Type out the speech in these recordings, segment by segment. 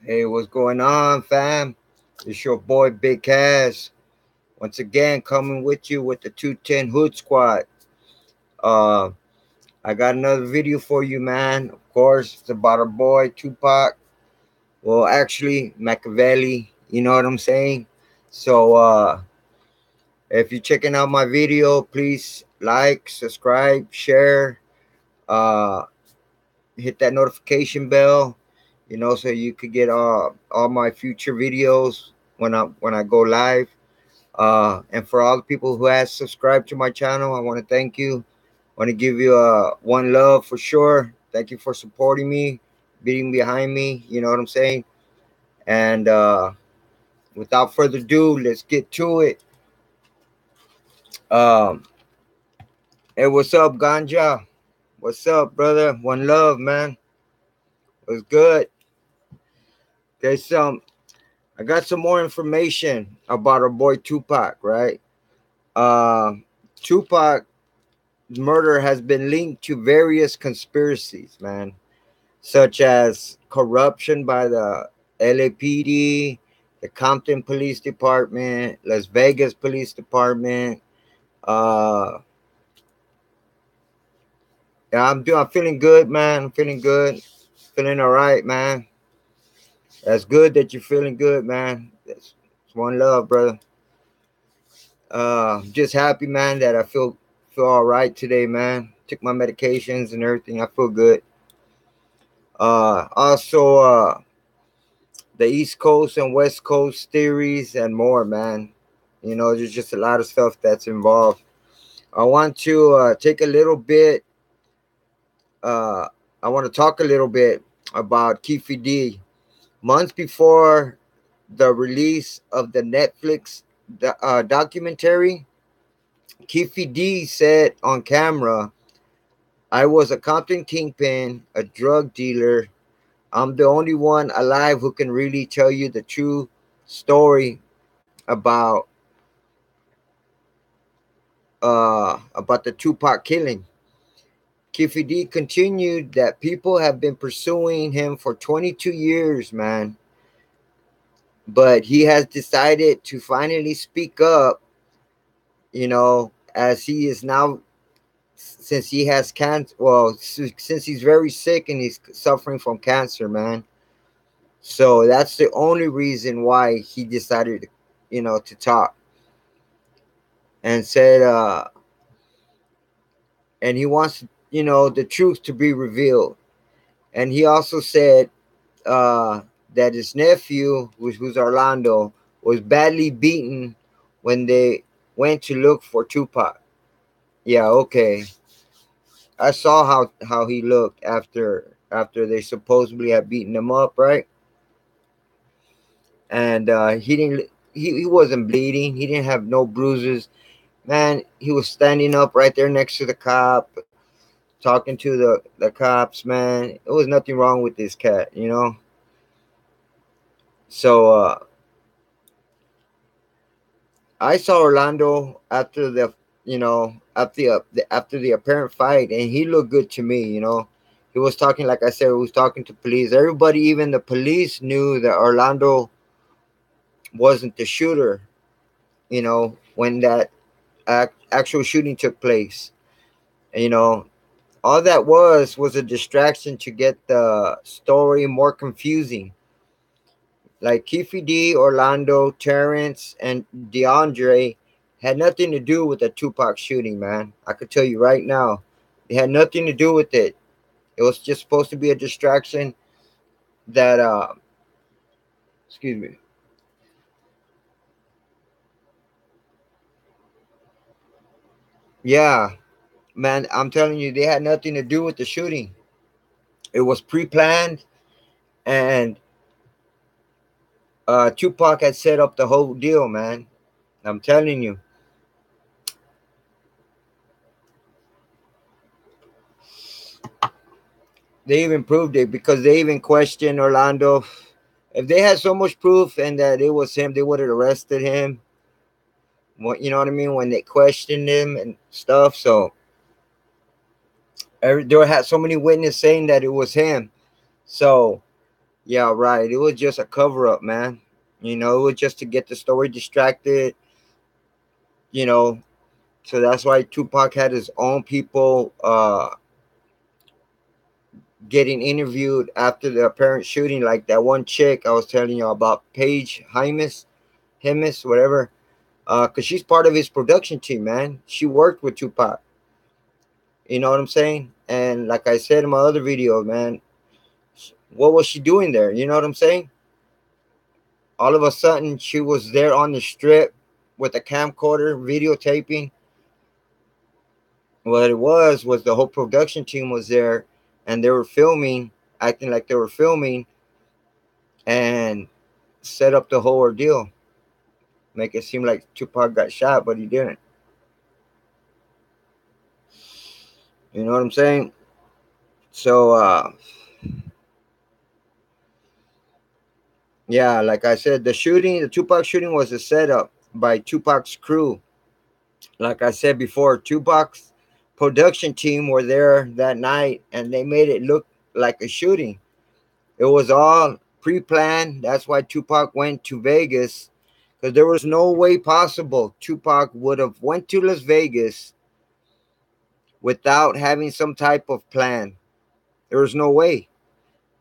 Hey, what's going on, fam? It's your boy Big Cash. Once again, coming with you with the 210 Hood Squad. Uh, I got another video for you, man. Of course, it's about our boy Tupac. Well, actually, Makaveli. You know what I'm saying? So, if you're checking out my video, please like, subscribe, share, uh, hit that notification bell. So you could get all my future videos when I go live. And for all the people who has subscribed to my channel, I want to thank you. I want to give you one love for sure. Thank you for supporting me, being behind me. You know what I'm saying? And without further ado, let's get to it. Um, hey, what's up, Ganja? What's up, brother? One love, man. What's good? Okay, so I got some more information about our boy Tupac, right? Uh, Tupac murder has been linked to various conspiracies, man, such as corruption by the LAPD, the Compton Police Department, Las Vegas Police Department. Uh, yeah, I'm feeling good, man. I'm feeling good, feeling all right, man. That's good that you're feeling good, man. That's one love, brother. Just happy, man, that I feel all right today, man. Took my medications and everything. I feel good. Also, the East Coast and West Coast theories and more, man. There's just a lot of stuff that's involved. I want to take a little bit. Uh, I want to talk a little bit about Keefe D. Months before the release of the Netflix documentary, Keefe D said on camera, "I was a Compton kingpin, a drug dealer. I'm the only one alive who can really tell you the true story about the Tupac killing." Keefe D continued that people have been pursuing him for 22 years, man, but he has decided to finally speak up, as he is now, since he has cancer, well, since he's very sick and he's suffering from cancer, man. So that's the only reason why he decided, to talk and said, and he wants, the truth to be revealed. And he also said uh, that his nephew, who's Orlando, was badly beaten when they went to look for Tupac. Yeah, okay. I saw how he looked after they supposedly had beaten him up, right? And he wasn't bleeding. He didn't have no bruises. Man, he was standing up right there next to the cop, talking to the cops, man. There was nothing wrong with this cat. So I saw Orlando after after the apparent fight, and he looked good to me. He was talking, like I said, he was talking to police. Everybody, even the police, knew that Orlando wasn't the shooter. When that actual shooting took place. You know, all that was a distraction to get the story more confusing. Like Keefe D, Orlando, Terrence, and DeAndre had nothing to do with the Tupac shooting, man. I could tell you right now. It had nothing to do with it. It was just supposed to be a distraction that excuse me. Yeah, man, I'm telling you, they had nothing to do with the shooting. It was pre-planned, and Tupac had set up the whole deal, man. I'm telling you. They even proved it because they even questioned Orlando. If they had so much proof and that it was him, they would have arrested him. You know what I mean? When they questioned him and stuff. So there had so many witnesses saying that it was him. So Yeah, right. It was just a cover up, man. It was just to get the story distracted, you know. So that's why Tupac had his own people getting interviewed after the apparent shooting, like that one chick I was telling you about, Paige Hemis, whatever. Cause she's part of his production team, man. She worked with Tupac. You know what I'm saying? And like I said in my other video, man, what was she doing there? You know what I'm saying? All of a sudden, she was there on the strip with a camcorder videotaping. What it was the whole production team was there, and they were filming, acting like they were filming, and set up the whole ordeal, make it seem like Tupac got shot, but he didn't. You know what I'm saying? So, yeah, like I said, the Tupac shooting was a setup by Tupac's crew. Like I said before, Tupac's production team were there that night, and they made it look like a shooting. It was all pre-planned. That's why Tupac went to Vegas, because there was no way possible Tupac would have went to Las Vegas without having some type of plan. There was no way.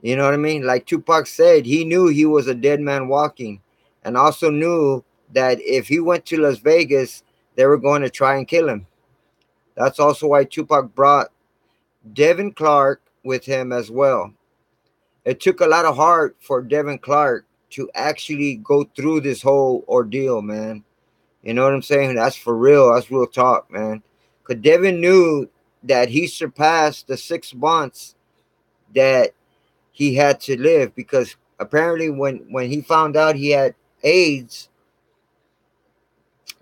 You know what I mean? Like Tupac said, he knew he was a dead man walking, and also knew that if he went to Las Vegas, they were going to try and kill him. That's also why Tupac brought Devin Clark with him as well. It took a lot of heart for Devin Clark to actually go through this whole ordeal, man. You know what I'm saying? That's for real. That's real talk, man. Because Devin knew that he surpassed the 6 months that he had to live, because apparently when he found out he had AIDS,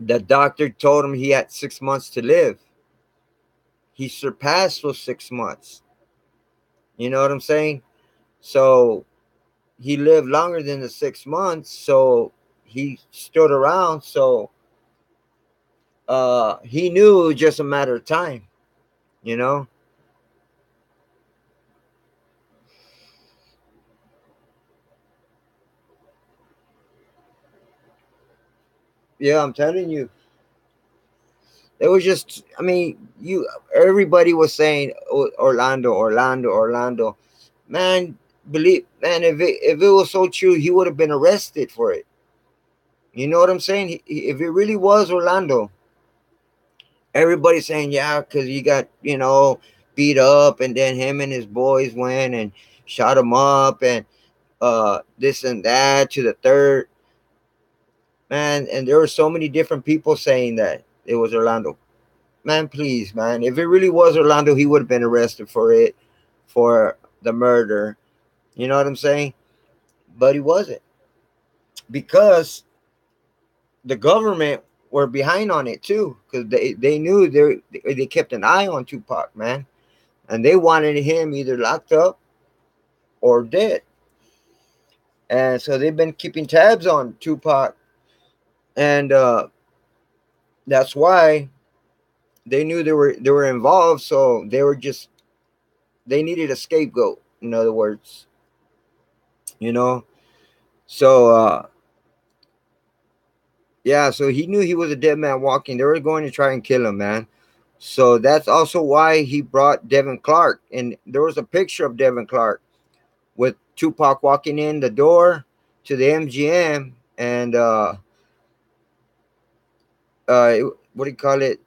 the doctor told him he had 6 months to live. He surpassed those 6 months. You know what I'm saying? So he lived longer than the 6 months, so he stood around. So he knew it was just a matter of time, you know. Yeah, I'm telling you, it was just, I mean, you everybody was saying, Orlando, Orlando, Orlando. Man, believe, man, if it was so true, he would have been arrested for it. You know what I'm saying? If it really was Orlando, everybody's saying, yeah, because he got, beat up, and then him and his boys went and shot him up, and this and that to the third, man. And there were so many different people saying that it was Orlando. Man, please, man, if it really was Orlando, he would have been arrested for it, for the murder. You know what I'm saying? But he wasn't, because the government were behind on it too, because they knew they kept an eye on Tupac, man, and they wanted him either locked up or dead. And so they've been keeping tabs on Tupac, and that's why they knew they were involved. So they needed a scapegoat. In other words, you know. So yeah, so he knew he was a dead man walking. They were going to try and kill him, man. So that's also why he brought Devin Clark, and there was a picture of Devin Clark with Tupac walking in the door to the MGM, and what do you call it?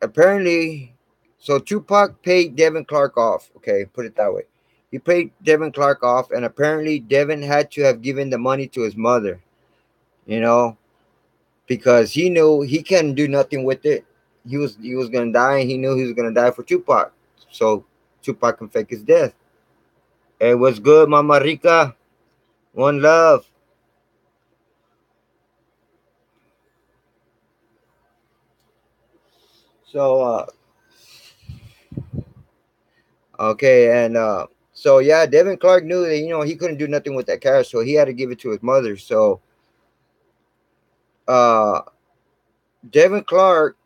Apparently, so Tupac paid Devin Clark off. Okay, put it that way. He paid Devin Clark off, and apparently Devin had to have given the money to his mother, you know, because he knew he couldn't do nothing with it. He was gonna die, and he knew he was gonna die for Tupac, so Tupac can fake his death. Hey, what's good, Mama Rica? One love. So okay, and so yeah, Devin Clark knew that he couldn't do nothing with that cash, so he had to give it to his mother. So uh Devin Clark,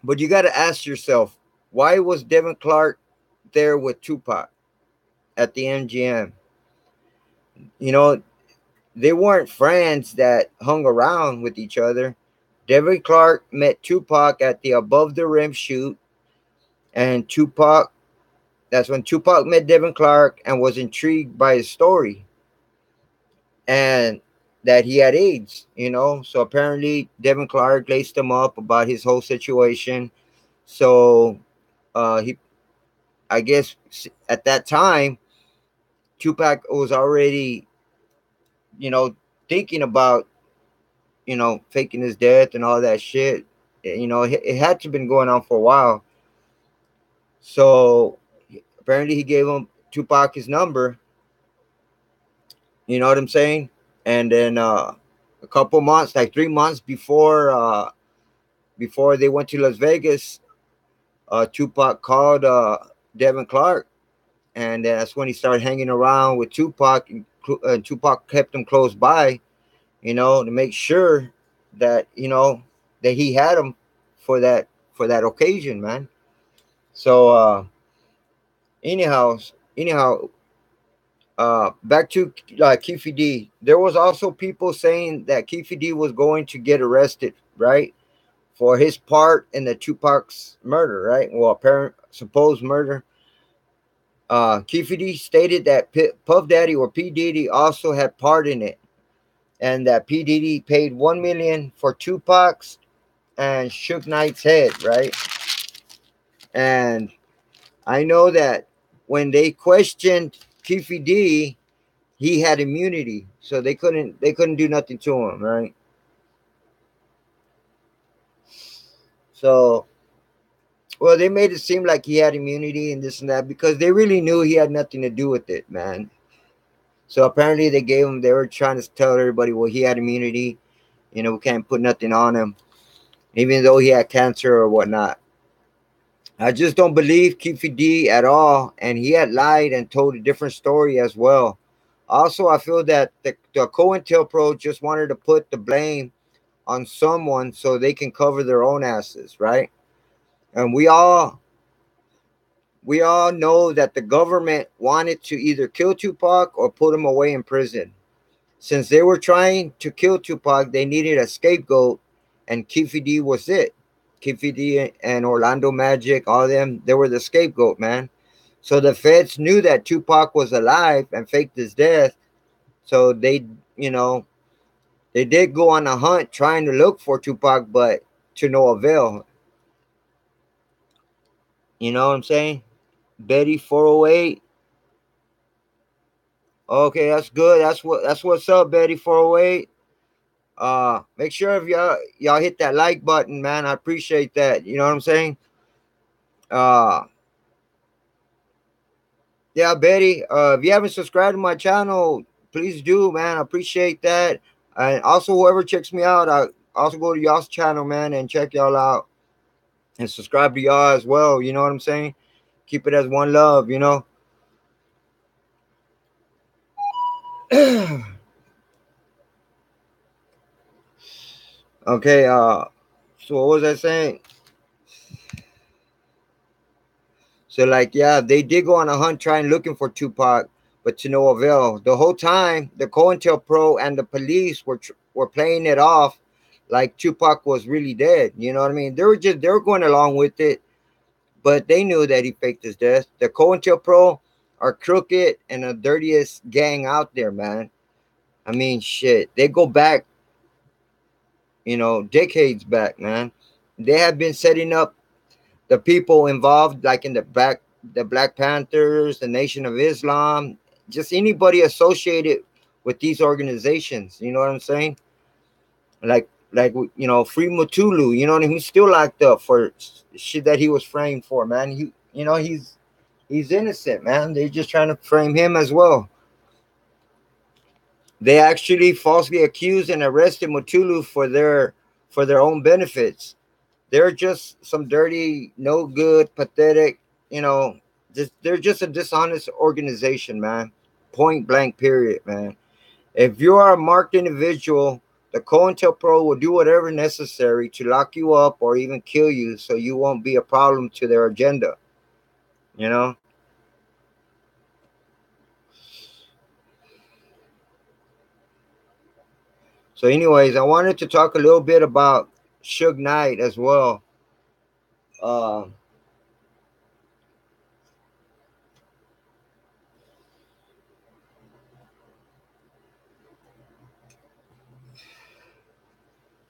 but you got to ask yourself, why was Devin Clark there with Tupac at the MGM. You know, they weren't friends that hung around with each other. Devin Clark met Tupac at the Above the Rim shoot, and that's when Tupac met Devin Clark and was intrigued by his story and that he had AIDS, you know. So apparently Devin Clark laced him up about his whole situation. So he, I guess at that time, Tupac was already, you know, thinking about, you know, faking his death and all that shit. You know, it had to been going on for a while. So apparently he gave him Tupac his number. You know what I'm saying? And then a couple months, like 3 months before they went to Las Vegas, Tupac called Devin Clark, and that's when he started hanging around with Tupac. And Tupac kept him close by, you know, to make sure that, you know, that he had him for that occasion, man. So anyhow, anyhow, back to Keefe D. There was also people saying that Keefe D was going to get arrested, right, for his part in the Tupac's murder, right? Well, apparent supposed murder. Keefe D stated that Puff Daddy or P Diddy also had part in it, and that P Diddy paid 1 million for Tupac's and Suge Knight's head, right? And I know that when they questioned Keefe D, he had immunity, so they couldn't do nothing to him, right? So, well, they made it seem like he had immunity and this and that because they really knew he had nothing to do with it, man. So apparently they were trying to tell everybody, well, he had immunity, you know, we can't put nothing on him, even though he had cancer or whatnot. I just don't believe Keefe D at all, and he had lied and told a different story as well. Also, I feel that the COINTELPRO just wanted to put the blame on someone so they can cover their own asses, right? And we all know that the government wanted to either kill Tupac or put him away in prison. Since they were trying to kill Tupac, they needed a scapegoat, and Keefe D was it. Keefe D and Orlando Magic, all of them, they were the scapegoat, man. So the feds knew that Tupac was alive and faked his death. So you know, they did go on a hunt trying to look for Tupac, but to no avail. You know what I'm saying? Betty 408. Okay, that's good. That's what's up, Betty 408. Make sure if y'all hit that like button, man. I appreciate that. You know what I'm saying? Uh yeah, Betty. If you haven't subscribed to my channel, please do, man. I appreciate that. And also whoever checks me out, I also go to y'all's channel, man, and check y'all out and subscribe to y'all as well. You know what I'm saying? Keep it as one love, you know. Okay, so what was I saying? So like, yeah, they did go on a hunt trying looking for Tupac, but to no avail. The whole time, the COINTELPRO and the police were playing it off like Tupac was really dead. You know what I mean? They were going along with it, but they knew that he faked his death. The COINTELPRO are crooked and the dirtiest gang out there, man. I mean, shit, they go back, you know, decades back, man. They have been setting up the people involved, like in the Black Panthers, the Nation of Islam, just anybody associated with these organizations. You know what I'm saying? Like you know, Free Mutulu. You know what I mean? He's still locked up for shit that he was framed for, man. You know, he's innocent, man. They're just trying to frame him as well. They actually falsely accused and arrested Mutulu for their own benefits. They're just some dirty, no good, pathetic, you know, they're just a dishonest organization, man. Point blank, period, man. If you are a marked individual, the COINTELPRO will do whatever necessary to lock you up or even kill you so you won't be a problem to their agenda, you know? So, anyways, I wanted to talk a little bit about Suge Knight as well. Uh,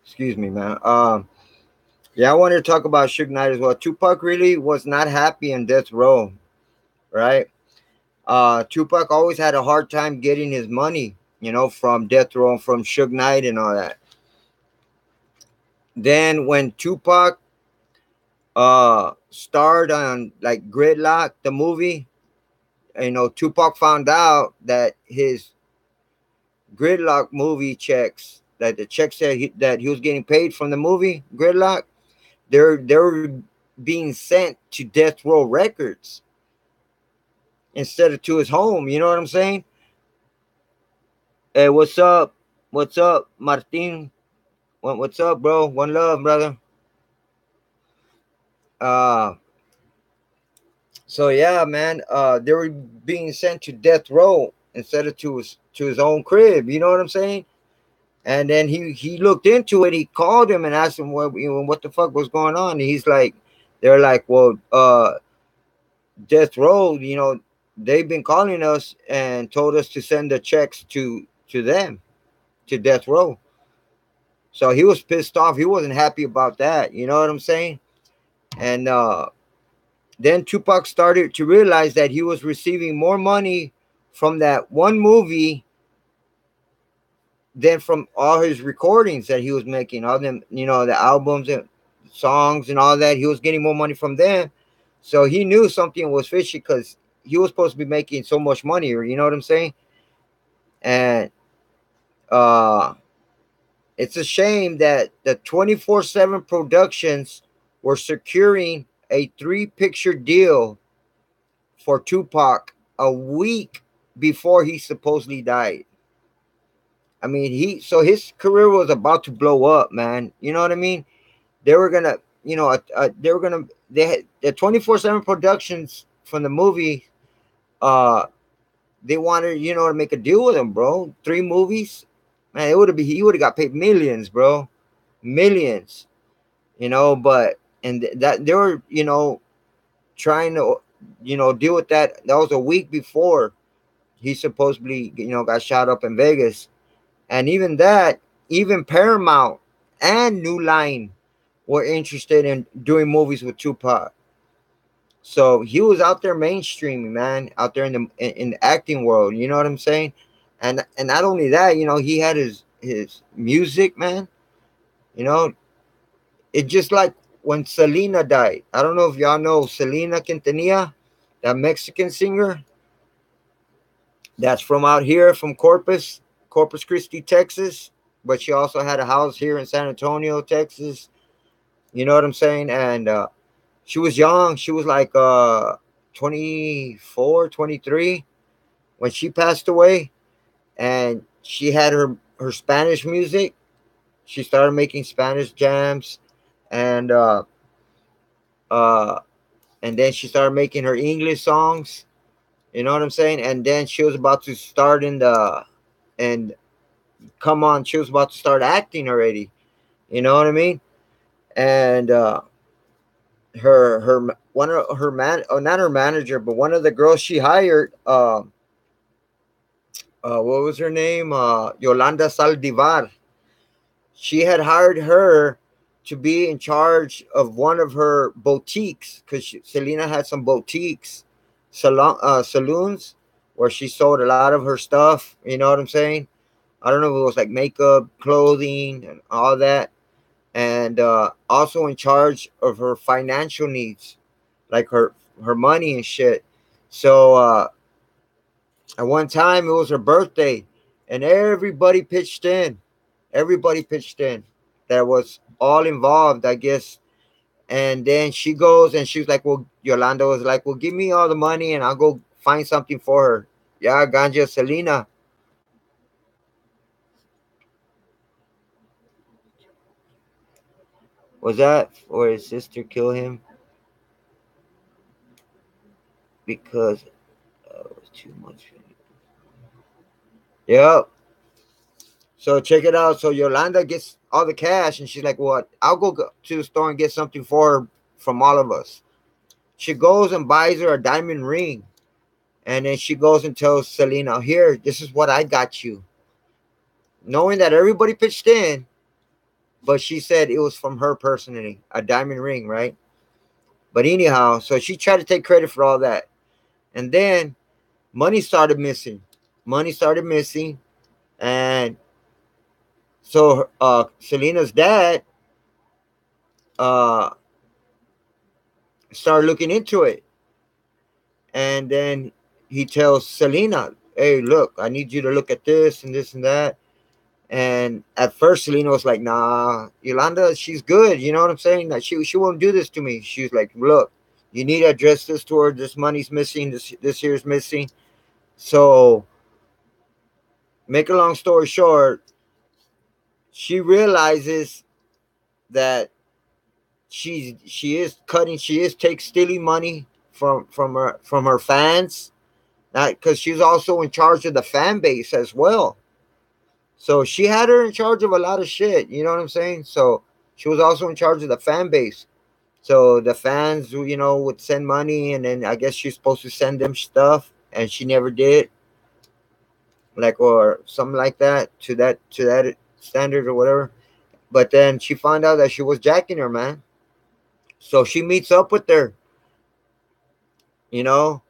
Excuse me, man. Yeah, I wanted to talk about Suge Knight as well. Tupac really was not happy in death row, right? Tupac always had a hard time getting his money, from death row and from Suge Knight and all that. Then when Tupac starred on like Gridlock, the movie, Tupac found out that his Gridlock movie checks, that the checks that he was getting paid from the movie Gridlock, they're being sent to Death Row Records instead of to his home. You know what I'm saying? Hey, what's up? What's up, Martin? What's up, bro? One love, brother. Uh, so yeah, man. They were being sent to Death Row instead of to his own crib. You know what I'm saying? And then he looked into it. He called him and asked him what the fuck was going on. And he's like, they're like, well, Death Row, they've been calling us and told us to send the checks to them, to Death Row. So he was pissed off. He wasn't happy about that. You know what I'm saying? And then Tupac started to realize that he was receiving more money from that one movie than from all his recordings that he was making, all them, the albums and songs and all that. He was getting more money from them. So he knew something was fishy because he was supposed to be making so much money, you know what I'm saying? And uh it's a shame that the 24/7 productions were securing a 3-picture deal for Tupac a week before he supposedly died. I mean, his career was about to blow up, man. You know what I mean? They were gonna, they were gonna, they had the 24/7 productions from the movie. Uh, they wanted, to make a deal with him, bro. 3 movies, man. He would have got paid millions, bro, millions. But and that they were, trying to, deal with that. That was a week before he supposedly, got shot up in Vegas. And even that, even Paramount and New Line were interested in doing movies with Tupac. So he was out there mainstreaming, man, out there in the acting world. You know what I'm saying? And not only that, he had his music, man. You know, it just like when Selena died. I don't know if y'all know Selena Quintanilla, that Mexican singer that's from out here from Corpus Christi, Texas. But she also had a house here in San Antonio, Texas. You know what I'm saying? And she was young. She was like 24, 23 when she passed away. And she had her Spanish music. She started making Spanish jams. And uh, and then she started making her English songs. You know what I'm saying? And then she was about to start and come on, she was about to start acting already. You know what I mean? And her one of her man, oh, not her manager, but one of the girls she hired, what was her name? Yolanda Saldivar. She had hired her to be in charge of one of her boutiques because Selena had some boutiques, saloons where she sold a lot of her stuff. You know what I'm saying? I don't know if it was like makeup, clothing, and all that. And also in charge of her financial needs, like her money and shit. So at one time it was her birthday, and everybody pitched in. Everybody pitched in. That was all involved, I guess. And then she goes and she's like, "Well," Yolanda was like, "Well, give me all the money and I'll go find something for her." Yeah, Ganja Selena. Was that or his sister kill him because it was too much? Yep. So check it out. So Yolanda gets all the cash, and she's like, "What? I'll go to the store and get something for her from all of us." She goes and buys her a diamond ring, and then she goes and tells Selena, "Here, this is what I got you," knowing that everybody pitched in, but she said it was from her personally, a diamond ring, right? But anyhow, so she tried to take credit for all that, and then money started missing. Money started missing, and so Selena's dad uh, started looking into it, and then he tells Selena, "Hey, look, I need you to look at this and this and that." And at first, Selena was like, "Nah, Yolanda, she's good. You know what I'm saying? That she won't do this to me." She's like, "Look, you need to address this to her. This money's missing. This here's missing." So, make a long story short, she realizes that she is take stealing money from her fans, not because she's also in charge of the fan base as well. So she had her in charge of a lot of shit. You know what I'm saying? So she was also in charge of the fan base. So the fans, would send money, and then I guess she's supposed to send them stuff, and she never did, like, or something like that, to that standard or whatever. But then she found out that she was jacking her, man. So she meets up with her. You know,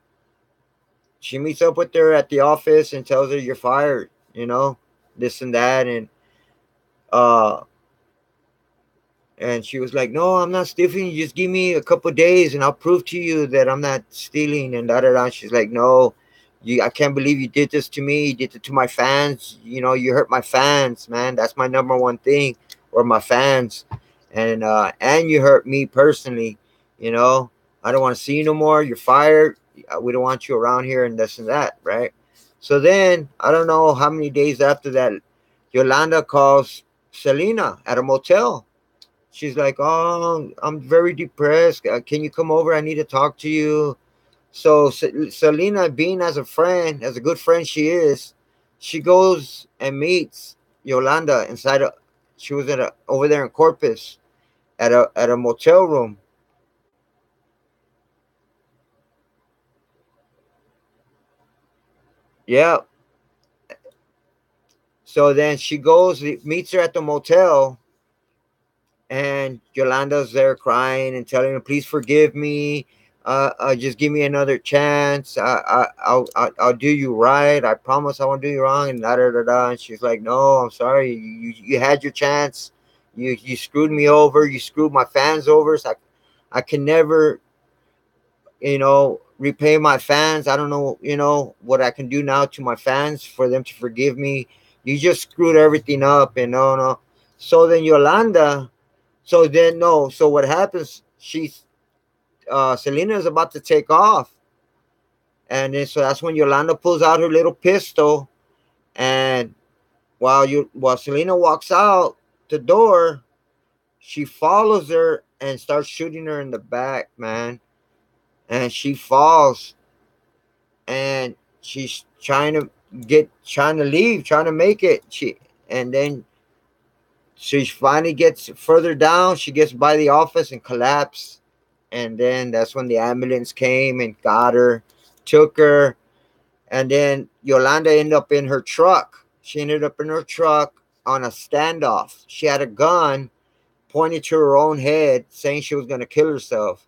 she meets up with her at the office and tells her you're fired. This and that, uh and she was like, "No, I'm not stealing. You just give me a couple of days, and I'll prove to you that I'm not stealing." And da da da. She's like, "No, I can't believe you did this to me. You did it to my fans. You hurt my fans, man. That's my number one thing, or my fans, and you hurt me personally. You know, I don't want to see you no more. You're fired. We don't want you around here, and this and that, right?" So then I don't know how many days after that, Yolanda calls Selena at a motel. She's like, "Oh, I'm very depressed. Can you come over? I need to talk to you." So Selena, being as a good friend she is, she goes and meets Yolanda inside. She was over there in Corpus at a motel room. Yeah. So then she goes, meets her at the motel, and Yolanda's there crying and telling him, "Please forgive me. Just give me another chance. I'll do you right. I promise I won't do you wrong." And da da da da. And she's like, "No, I'm sorry. You had your chance. You screwed me over. You screwed my fans over. So I can never, repay my fans. I don't know, what I can do now to my fans for them to forgive me. You just screwed everything up, and no, no." So then Yolanda so then no. So what happens? Selena is about to take off, and then so that's when Yolanda pulls out her little pistol, and while Selena walks out the door, she follows her and starts shooting her in the back, man. And she falls, and she's trying to leave, trying to make it. And then she finally gets further down. She gets by the office and collapses. And then that's when the ambulance came and got her, took her. And then Yolanda ended up in her truck. She ended up in her truck on a standoff. She had a gun pointed to her own head, saying she was going to kill herself.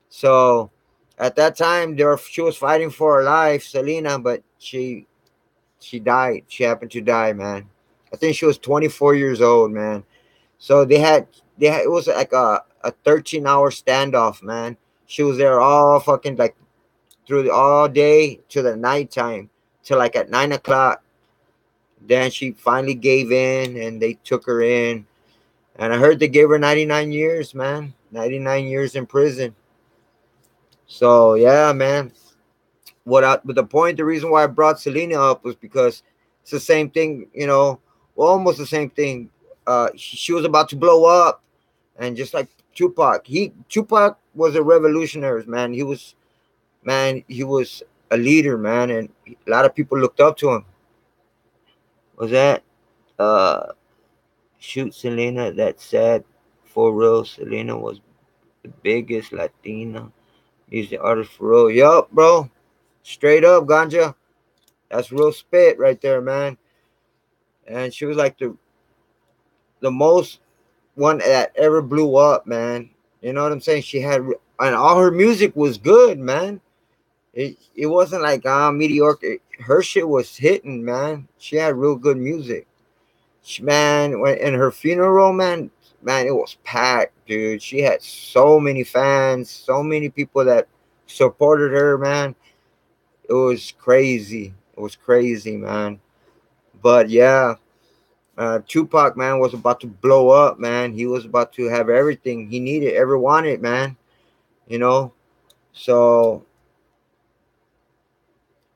So at that time, she was fighting for her life, Selena, but she died. She happened to die, man. I think she was 24 years old, man. So they had it was like a 13-hour standoff, man. She was there all fucking like through all day to the nighttime till like at 9 o'clock. Then she finally gave in, and they took her in. And I heard they gave her 99 years, man. 99 years in prison. So yeah, man. But the reason why I brought Selena up was because it's the same thing, well, almost the same thing. She was about to blow up, and just like Tupac was a revolutionary, man. He was a leader, man, and a lot of people looked up to him. Was that? Uh, shoot, Selena. That's sad. For real, Selena was the biggest Latina music artist for real. Yup, bro. Straight up, ganja. That's real spit right there, man. And she was like the most one that ever blew up, man. You know what I'm saying? She had, and all her music was good, man. It wasn't like mediocre. Her shit was hitting, man. She had real good music. Man, when in her funeral, man, it was packed, dude. She had so many fans, so many people that supported her, man. It was crazy. It was crazy, man. But yeah, Tupac, man, was about to blow up, man. He was about to have everything he needed, ever wanted, man. You know, so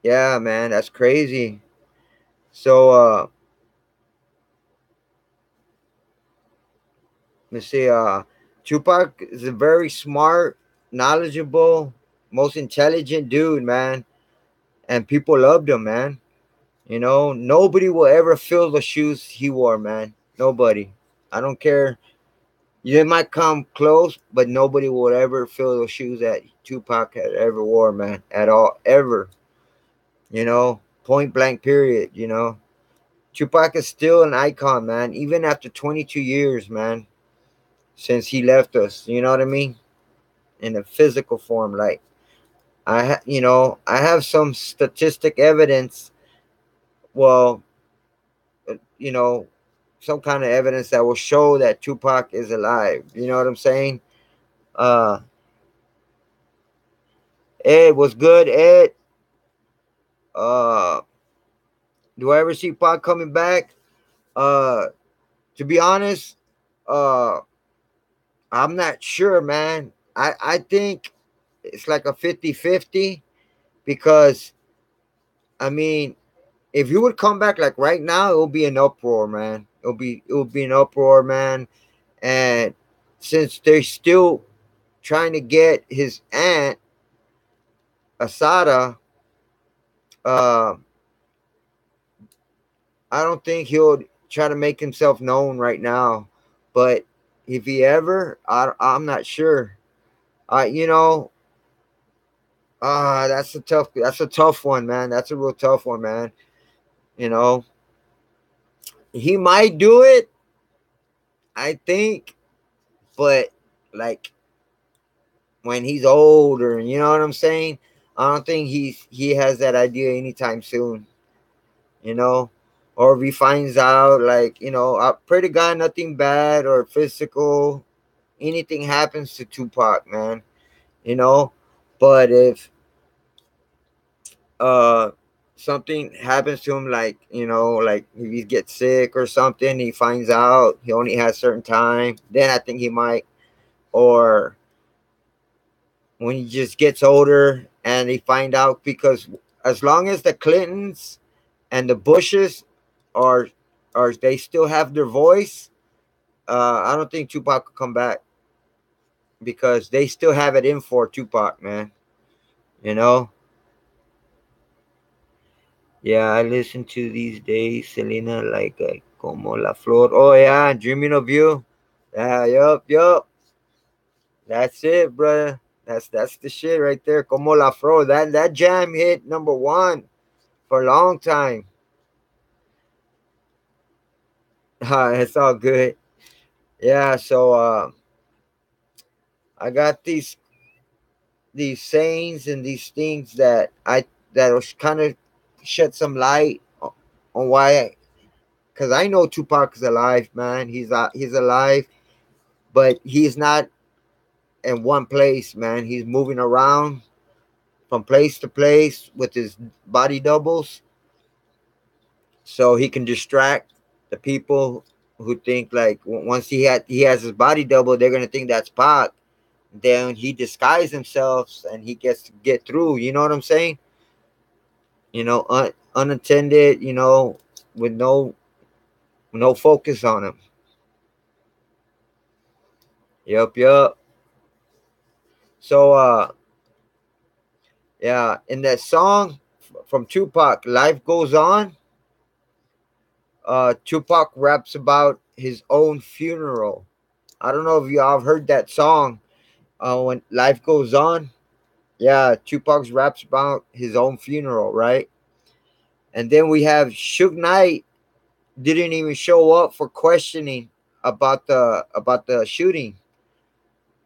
yeah, man, that's crazy. So let's see, Tupac is a very smart, knowledgeable, most intelligent dude, man, and people loved him, man. You know, nobody will ever fill the shoes he wore, man. Nobody. I don't care. You might come close, but nobody will ever fill those shoes that Tupac had ever wore, man, at all, ever. You know, point blank, period. You know, Tupac is still an icon, man, even after 22 years, man, since he left us. You know what I mean? In a physical form, like I have some statistic evidence. Well, you know, some kind of evidence that will show that Tupac is alive. You know what I'm saying? Uh, Ed was good. Ed, uh, do I ever see Pac coming back? Uh, to be honest, uh, I'm not sure, man. I think it's like a 50-50 because I mean, if you would come back like right now, it will be an uproar, man. It will be an uproar, man. And since they're still trying to get his aunt Asada, uh, I don't think he'll try to make himself known right now. But if he ever, I'm not sure. You know, that's a tough one, man. That's a real tough one, man. You know, he might do it, I think, but like when he's older, you know what I'm saying? I don't think he has that idea anytime soon, you know. Or if he finds out, like, I pray to God nothing bad or physical, anything happens to Tupac, man, you know. But if uh something happens to him, like, like if he gets sick or something, he finds out he only has certain time, then I think he might. Or when he just gets older and they find out, because as long as the Clintons and the Bushes are they still have their voice, I don't think Tupac could come back because they still have it in for Tupac, man. You know? Yeah, I listen to these days, Selena, like Como La Flor. Oh yeah, Dreaming of You. Yeah, yup. That's it, brother. That's the shit right there. Como La Flor. That jam hit number one for a long time. It's all good. Yeah, so I got these sayings and these things that was kind of shed some light on why, because I know Tupac is alive, man. He's alive, but he's not in one place, man. He's moving around from place to place with his body doubles, so he can distract the people who think like once he has his body double, they're gonna think that's Pac. Then he disguises himself and he gets to get through. You know what I'm saying? Unattended. With no focus on him. Yup. So yeah, in that song from Tupac, "Life Goes On," Tupac raps about his own funeral. I don't know if y'all have heard that song. When life goes on, yeah, Tupac raps about his own funeral, right? And then we have Suge Knight didn't even show up for questioning about the shooting.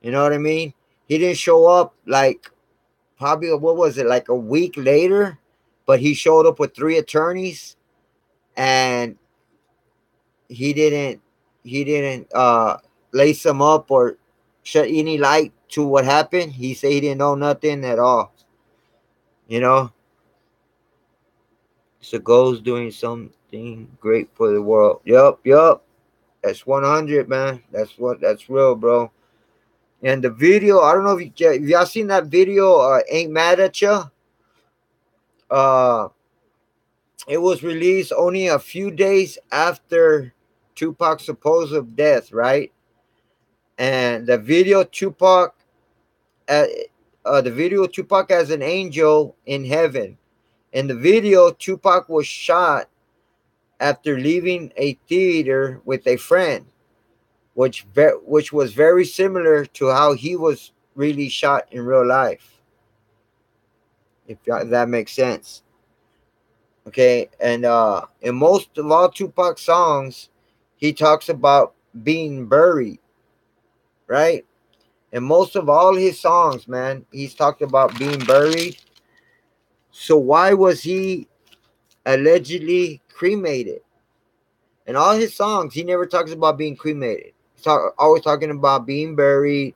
You know what I mean? He didn't show up like probably what was it like a week later, but he showed up with three attorneys, and he didn't lace them up or shed any light to what happened. He said he didn't know nothing at all. You know, so goes doing something great for the world. Yup. That's 100, man. That's real, bro. And the video, I don't know if y'all seen that video. Ain't mad at you. Uh, it was released only a few days after Tupac's supposed death, right? And uh, the video Tupac as an angel in heaven. In the video, Tupac was shot after leaving a theater with a friend, which was very similar to how he was really shot in real life. If that makes sense. Okay, and in most of all Tupac songs, he talks about being buried, right? In most of all his songs, man, he's talked about being buried. So why was he allegedly cremated? In all his songs, he never talks about being cremated. Always talking about being buried.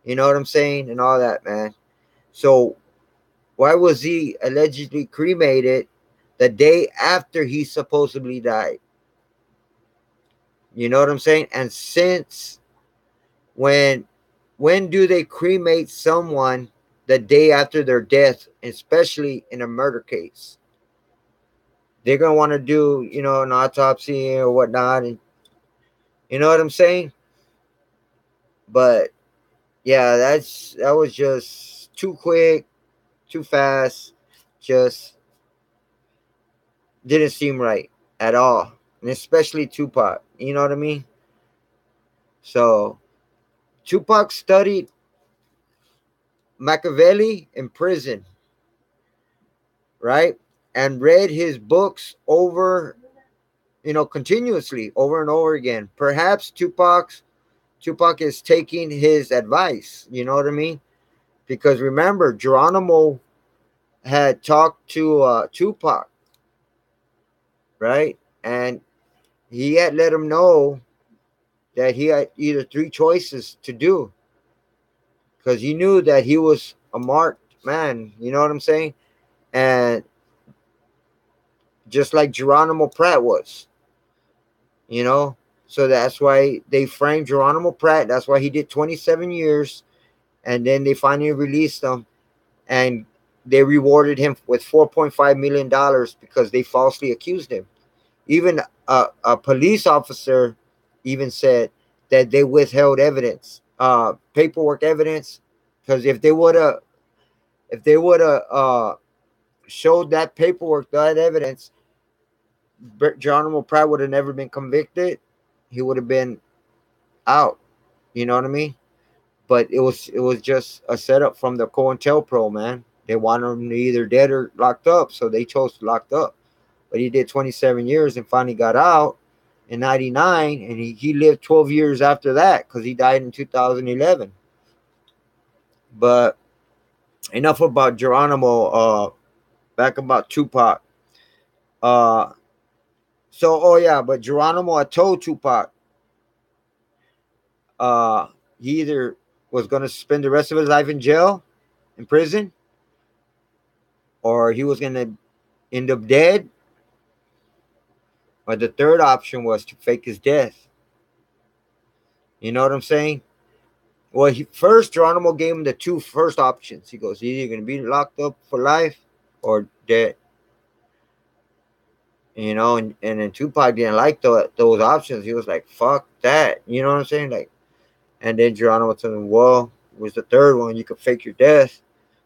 You know what I'm saying, and all that, man. So why was he allegedly cremated the day after he supposedly died? You know what I'm saying? And since when when do they cremate someone the day after their death, especially in a murder case? They're gonna want to do, an autopsy or whatnot, and you know what I'm saying? But yeah, that was just too quick, too fast, just didn't seem right at all. And especially Tupac. You know what I mean? So Tupac studied Makaveli in prison, right? And read his books continuously over and over again. Perhaps Tupac is taking his advice. You know what I mean? Because remember, Geronimo had talked to Tupac, right? And he had let him know that he had either three choices to do, because he knew that he was a marked man. You know what I'm saying? And just like Geronimo Pratt was, you know. So that's why they framed Geronimo Pratt. That's why he did 27 years, and then they finally released him, and they rewarded him with $4.5 million because they falsely accused him. Even a police officer even said that they withheld evidence, paperwork evidence, because if they would have showed that paperwork, that evidence, Geronimo Pratt would have never been convicted. He would have been out. You know what I mean? But it was just a setup from the COINTELPRO, man. They wanted him either dead or locked up, so they chose locked up. But he did 27 years and finally got out in 99, and he lived 12 years after that because he died in 2011. But enough about Geronimo. Back about Tupac. Uh, oh yeah, but Geronimo had told Tupac uh, he either was going to spend the rest of his life in jail, in prison, or he was going to end up dead, or the third option was to fake his death. You know what I'm saying? Well, first Geronimo gave him the two first options. He goes, either you're going to be locked up for life or dead. And then Tupac didn't like those options. He was like, fuck that. You know what I'm saying? Like, and then Geronimo told him, well, was the third one. You could fake your death,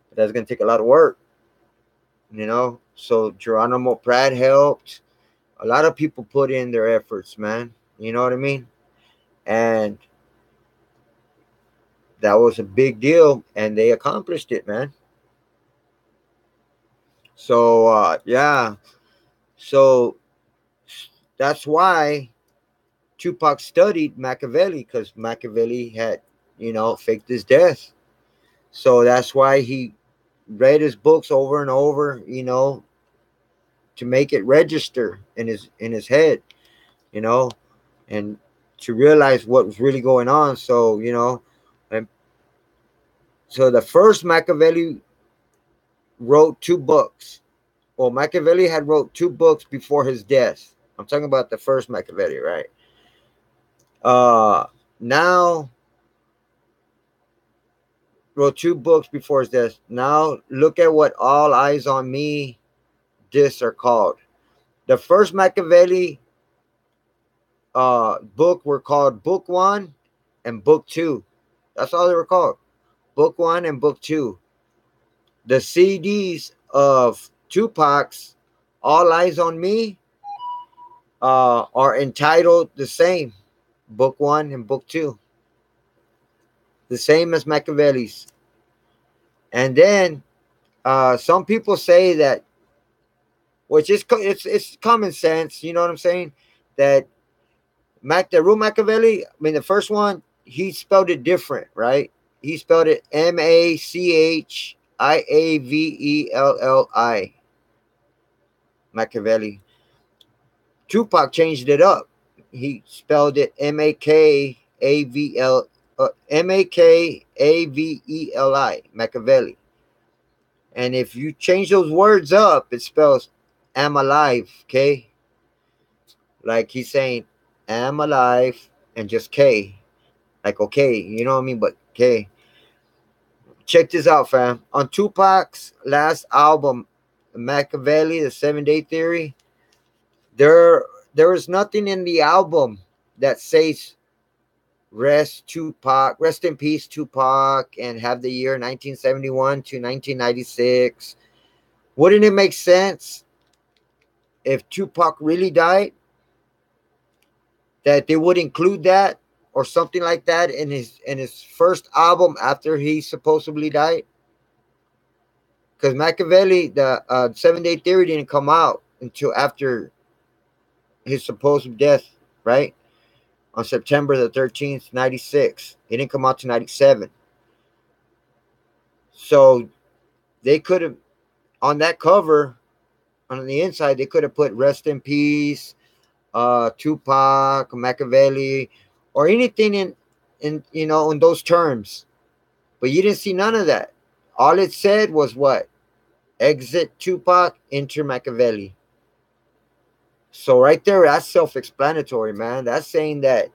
but that's going to take a lot of work. So Geronimo Pratt helped. A lot of people put in their efforts, man. You know what I mean? And that was a big deal, and they accomplished it, man. So yeah, so that's why Tupac studied Machiavelli, because Machiavelli had, faked his death. So that's why he read his books over and over, to make it register in his head, you know, and to realize what was really going on. So, and so the first Machiavelli wrote two books. Well, Machiavelli had wrote two books before his death. I'm talking about the first Machiavelli, right? Now wrote two books before his death. Now look at what All Eyes on Me discs are called. The first Machiavelli book were called Book One and Book Two. That's all they were called. Book One and Book Two. The CDs of Tupac's All Eyes on Me are entitled the same, Book One and Book Two, the same as Machiavelli's. And then some people say that, which is it's common sense, you know what I'm saying, that the real Machiavelli, I mean the first one, he spelled it different, right? He spelled it Machiavelli, Machiavelli. Tupac changed it up. He spelled it Makaveli, Machiavelli. And if you change those words up, it spells am alive, okay? Like he's saying am alive and just K. Like okay, you know what I mean? But K. Check this out, fam. On Tupac's last album, Machiavelli, the 7 Day Theory, there is nothing in the album that says rest in peace, Tupac, and have the year 1971 to 1996. Wouldn't it make sense if Tupac really died that they would include that or something like that in his first album after he supposedly died? Because Machiavelli, the 7 Day Theory, didn't come out until after his supposed death, right? On September the 13th, 96. It didn't come out to 97. So they could have, on that cover, on the inside, they could have put rest in peace, Tupac, Machiavelli, or anything in those terms. But you didn't see none of that. All it said was what? Exit Tupac, enter Machiavelli. So right there, that's self-explanatory, man. That's saying that,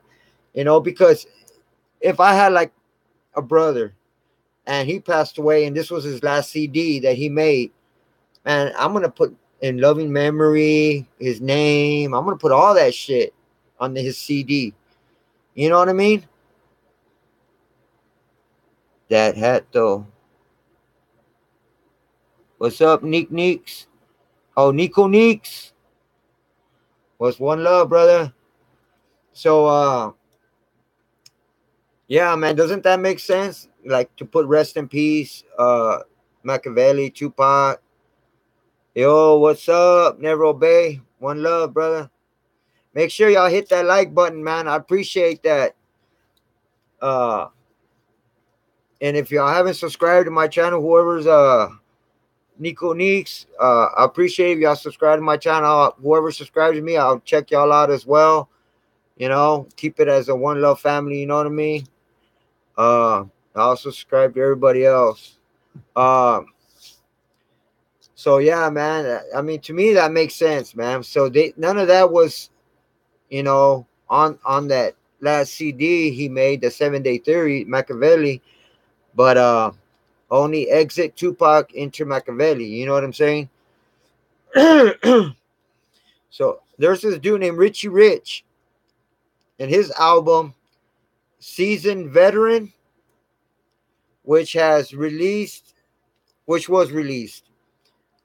because if I had like a brother and he passed away and this was his last CD that he made, man, I'm gonna put in loving memory his name. I'm gonna put all that shit on his CD. You know what I mean? That hat though. What's up, Neek Neeks? Oh, Nico Neeks. What's one love, brother? So yeah, man, doesn't that make sense? Like to put rest in peace, Machiavelli, Tupac. Yo, what's up? Never obey. One love, brother. Make sure y'all hit that like button, man. I appreciate that. Uh and if y'all haven't subscribed to my channel, whoever's Nico Neeks, I appreciate if y'all subscribe to my channel. Whoever subscribes to me, I'll check y'all out as well. Keep it as a one love family, you know what I mean? I also subscribe to everybody else. So yeah, man. I mean, to me that makes sense, man. So none of that was, on that last CD he made, the 7 Day Theory, Machiavelli, but only exit Tupac, enter Machiavelli. You know what I'm saying? So there's this dude named Richie Rich, and his album Seasoned Veteran, which was released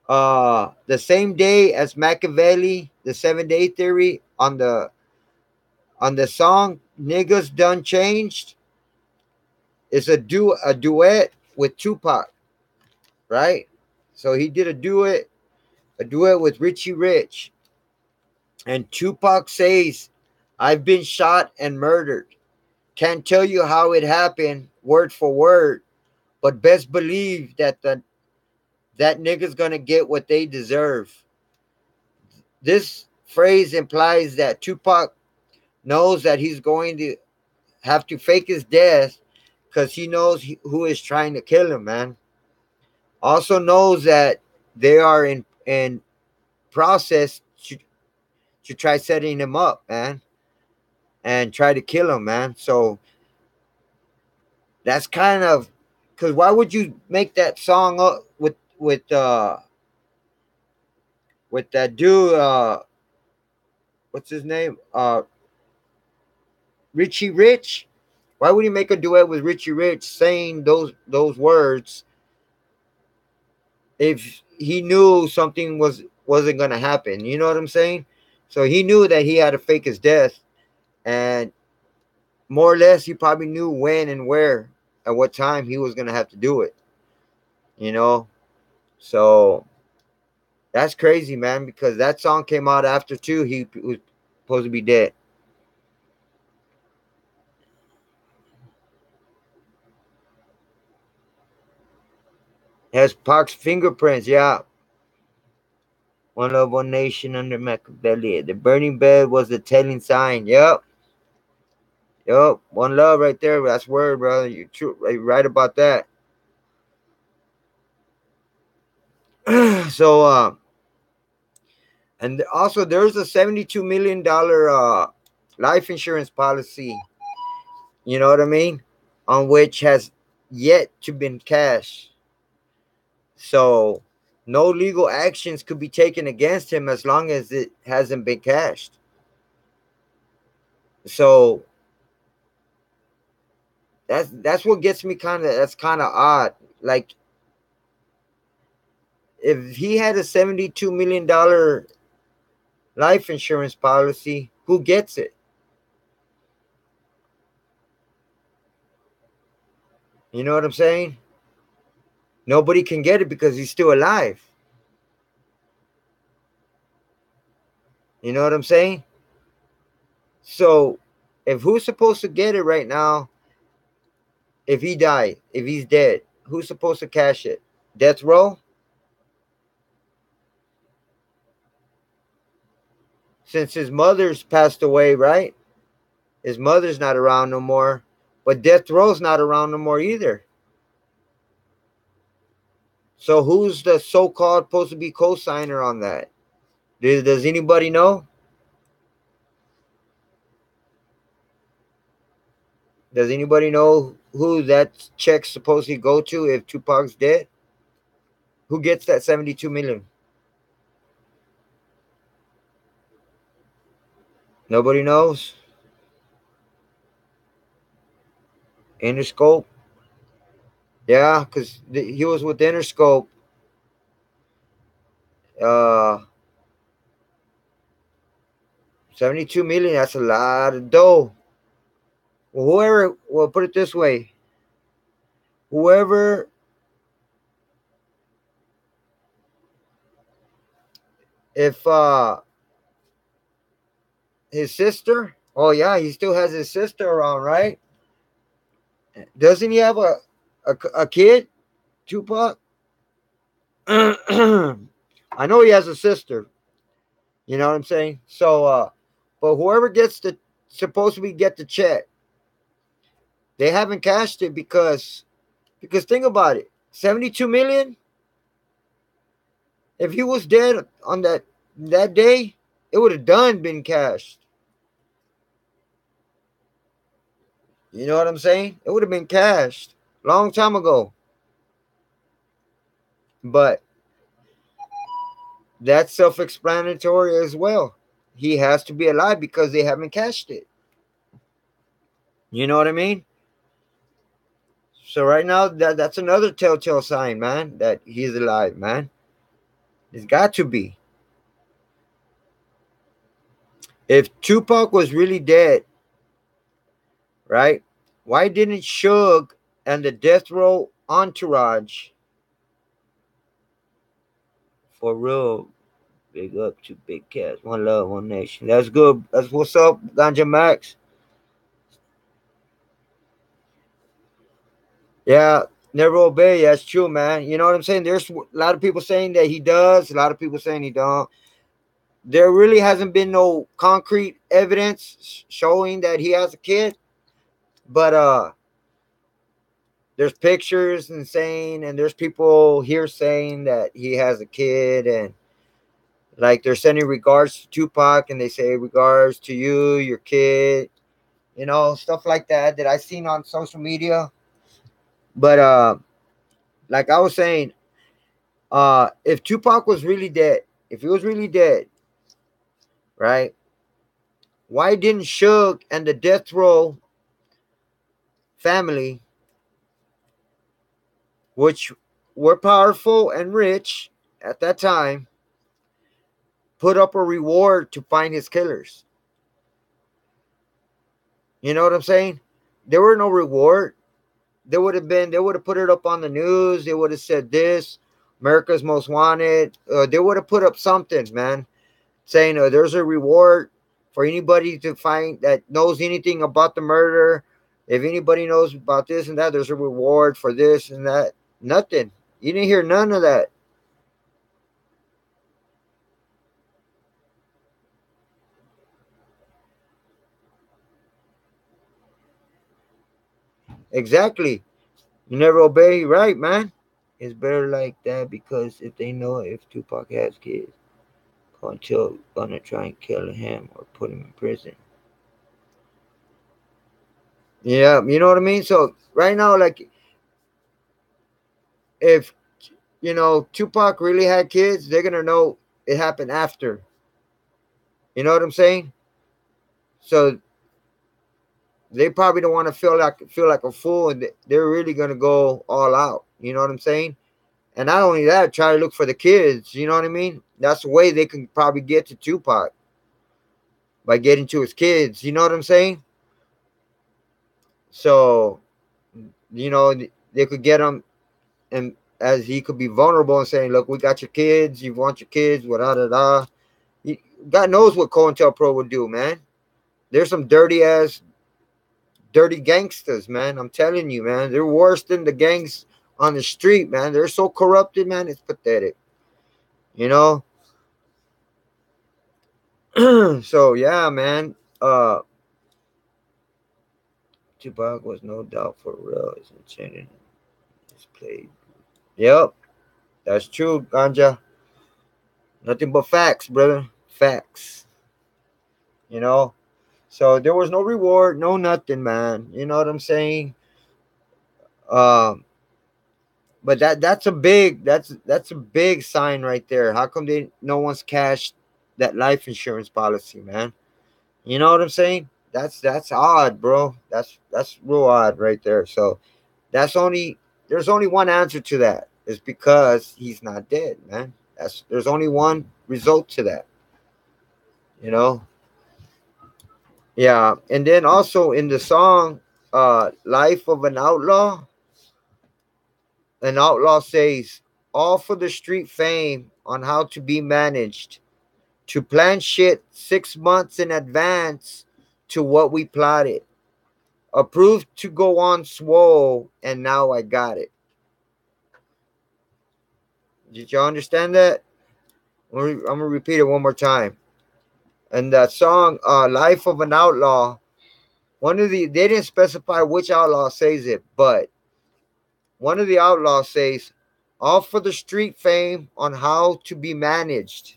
the same day as Machiavelli the 7 Day Theory on the song "Niggas Done Changed." It's a duet with Tupac, right? So he did a duet with Richie Rich, and Tupac says, "I've been shot and murdered. Can't tell you how it happened, word for word, but best believe that nigga's gonna get what they deserve." This phrase implies that Tupac knows that he's going to have to fake his death because he knows who is trying to kill him, man. Also knows that they are in process to try setting him up, man, and try to kill him, man. So that's kind of because why would you make that song up with that dude? What's his name? Richie Rich. Why would he make a duet with Richie Rich saying those words if he knew something wasn't gonna happen? You know what I'm saying? So he knew that he had to fake his death, and more or less he probably knew when and where at what time he was gonna have to do it. You know, so that's crazy, man. Because that song came out after too. He was supposed to be dead. It has Pac's fingerprints, yeah. One love, one nation under Makaveli. The burning bed was the telling sign. Yep. Yep. One love right there. That's word, brother. You're true. You're right about that. So, and also there's a $72 million life insurance policy. You know what I mean? On which has yet to been cashed. So, no legal actions could be taken against him as long as it hasn't been cashed. So that's what gets me that's kind of odd. Like if he had a $72 million life insurance policy, who gets it? You know what I'm saying? Nobody can get it because he's still alive. You know what I'm saying? So if who's supposed to get it right now, if he died, if he's dead, who's supposed to cash it? Death row? Since his mother's passed away, right? His mother's not around no more. But death row's not around no more either. So who's the so-called supposed to be co-signer on that? Does anybody know? Does anybody know who that check's supposed to go to if Tupac's dead? Who gets that 72 million? Nobody knows. Interscope? Yeah, because he was with Interscope. Uh, 72 million, that's a lot of dough. Well, whoever, well, put it this way. Whoever, if his sister, oh yeah, he still has his sister around, right? Doesn't he have a kid, Tupac? I know he has a sister. You know what I'm saying? So, but whoever gets the supposed to be get the check, they haven't cashed it because think about it, 72 million. If he was dead on that day, it would have done been cashed. You know what I'm saying? It would have been cashed long time ago. But that's self-explanatory as well. He has to be alive because they haven't cashed it. You know what I mean? So right now, that's another telltale sign, man, that he's alive, man. It's got to be. If Tupac was really dead, right? Why didn't Suge and the death row entourage, for real, big up to Big Cats, one love, one nation. That's good. That's what's up, Ganja Max. Yeah, never obey. That's true, man. You know what I'm saying? There's a lot of people saying that he does. A lot of people saying he don't. There really hasn't been no concrete evidence showing that he has a kid, but there's pictures and saying, and there's people here saying that he has a kid, and like they're sending regards to Tupac, and they say regards to you, your kid, stuff like that I seen on social media. But like I was saying, if Tupac was really dead, if he was really dead, right? Why didn't Suge and the death row family, which were powerful and rich at that time, put up a reward to find his killers? You know what I'm saying? There were no reward. They would have put it up on the news. They would have said this, America's Most Wanted. They would have put up something, man, saying there's a reward for anybody to find that knows anything about the murder. If anybody knows about this and that, there's a reward for this and that. Nothing. You didn't hear none of that. Exactly. You never obey, right, man? It's better like that because if they know if Tupac has kids, until gonna try and kill him or put him in prison. Yeah, you know what I mean? So right now, like if Tupac really had kids, they're gonna know it happened after. You know what I'm saying? So they probably don't want to feel like a fool, and they're really gonna go all out. You know what I'm saying? And not only that, try to look for the kids. You know what I mean? That's the way they can probably get to Tupac, by getting to his kids. You know what I'm saying? So they could get him, and as he could be vulnerable and saying, "Look, we got your kids. You want your kids? What da da da." God knows what COINTELPRO would do, man. There's some dirty gangsters, man. I'm telling you, man. They're worse than the gangs on the street, man. They're so corrupted, man. It's pathetic. You know. So yeah, man. Tupac was no doubt for real. It's intended. It's played. Yep, that's true, Ganja. Nothing but facts, brother. Facts. You know. So there was no reward, no nothing, man. You know what I'm saying? Um, but that's a big sign right there. How come no one's cashed that life insurance policy, man? You know what I'm saying? That's odd, bro. That's real odd right there. So that's only there's only one answer to that. It's because he's not dead, man. There's only one result to that. You know? Yeah. And then also in the song, Life of an outlaw says, all for the street fame on how to be managed. To plan shit 6 months in advance to what we plotted. Approved to go on swole, and now I got it. Did y'all understand that? I'm gonna repeat it one more time. And that song, "Life of an Outlaw," they didn't specify which outlaw says it, but one of the outlaws says, "All for the street fame on how to be managed,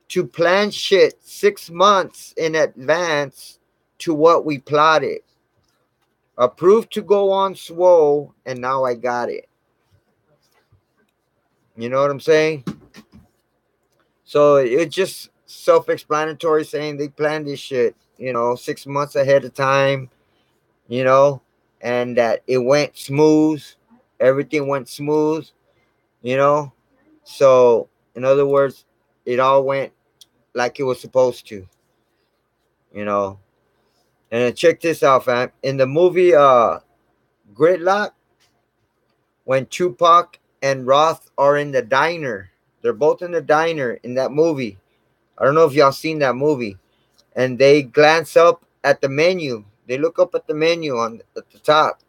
to plan shit 6 months in advance to what we plotted. Approved to go on swole, and now I got it." You know what I'm saying? So it's just self-explanatory, saying they planned this shit, 6 months ahead of time, you know, and that it went smooth. Everything went smooth, you know. So in other words, it all went like it was supposed to. you know. And then check this out, fam. In the movie Gridlock, when Tupac and Roth are in the diner, they're both in the diner in that movie. I don't know if y'all seen that movie. And they glance up at the menu. They look up at the menu on at the top.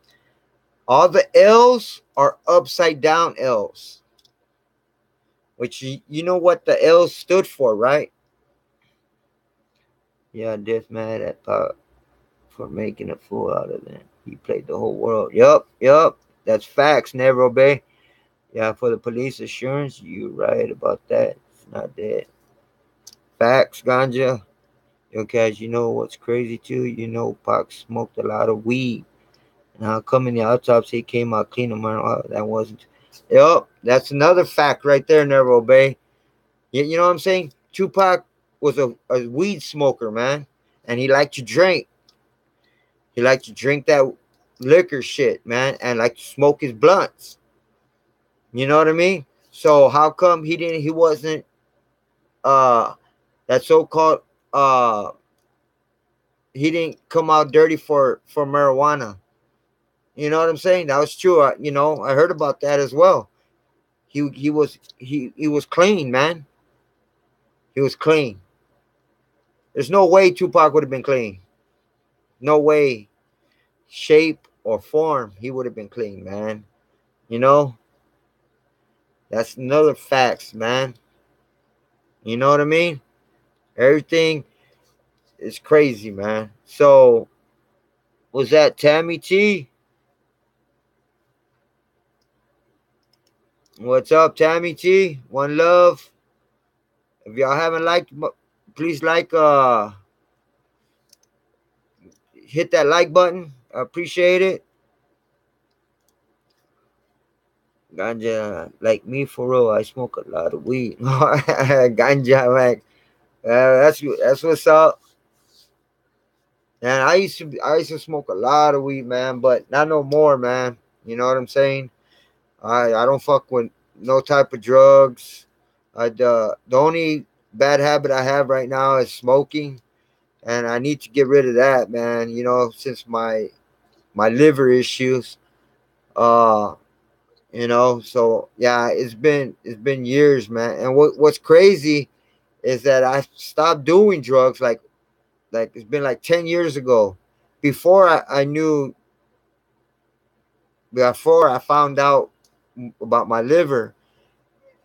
All the L's are upside down L's, which you know what the L's stood for, right? Yeah, Death mad at Pop for making a fool out of them. He played the whole world. Yup. That's facts, Never Obey. Yeah, for the police assurance, you right about that. It's not dead. Facts, ganja. Yo, guys, you know what's crazy too? You know, Pac smoked a lot of weed. And how come in the autopsy it came out clean? That wasn't. Yup, that's another fact right there, Never Obey. You know what I'm saying? Tupac was a weed smoker, man. And he liked to drink. He liked to drink that liquor shit, man, and like to smoke his blunts. You know what I mean? So how come he wasn't uh that so called uh he didn't come out dirty for marijuana? You know what I'm saying? That was true. I heard about that as well. He was clean, man. He was clean. There's no way Tupac would have been clean. No way, shape or form, he would have been clean, man. You know, that's another facts, man. You know what I mean? Everything is crazy, man. So was that Tammy T? What's up, Tammy T? One love. If y'all haven't liked, please hit that like button. I appreciate it. Ganja, like me for real, I smoke a lot of weed. Ganja, man. That's what's up. And I used to smoke a lot of weed, man, but not no more, man. You know what I'm saying? I don't fuck with no type of drugs. The only bad habit I have right now is smoking, and I need to get rid of that, man. Since my liver issues. Uh, so yeah, it's been years, man. And what's crazy is that I stopped doing drugs like it's been like 10 years ago. Before I knew, before I found out about my liver,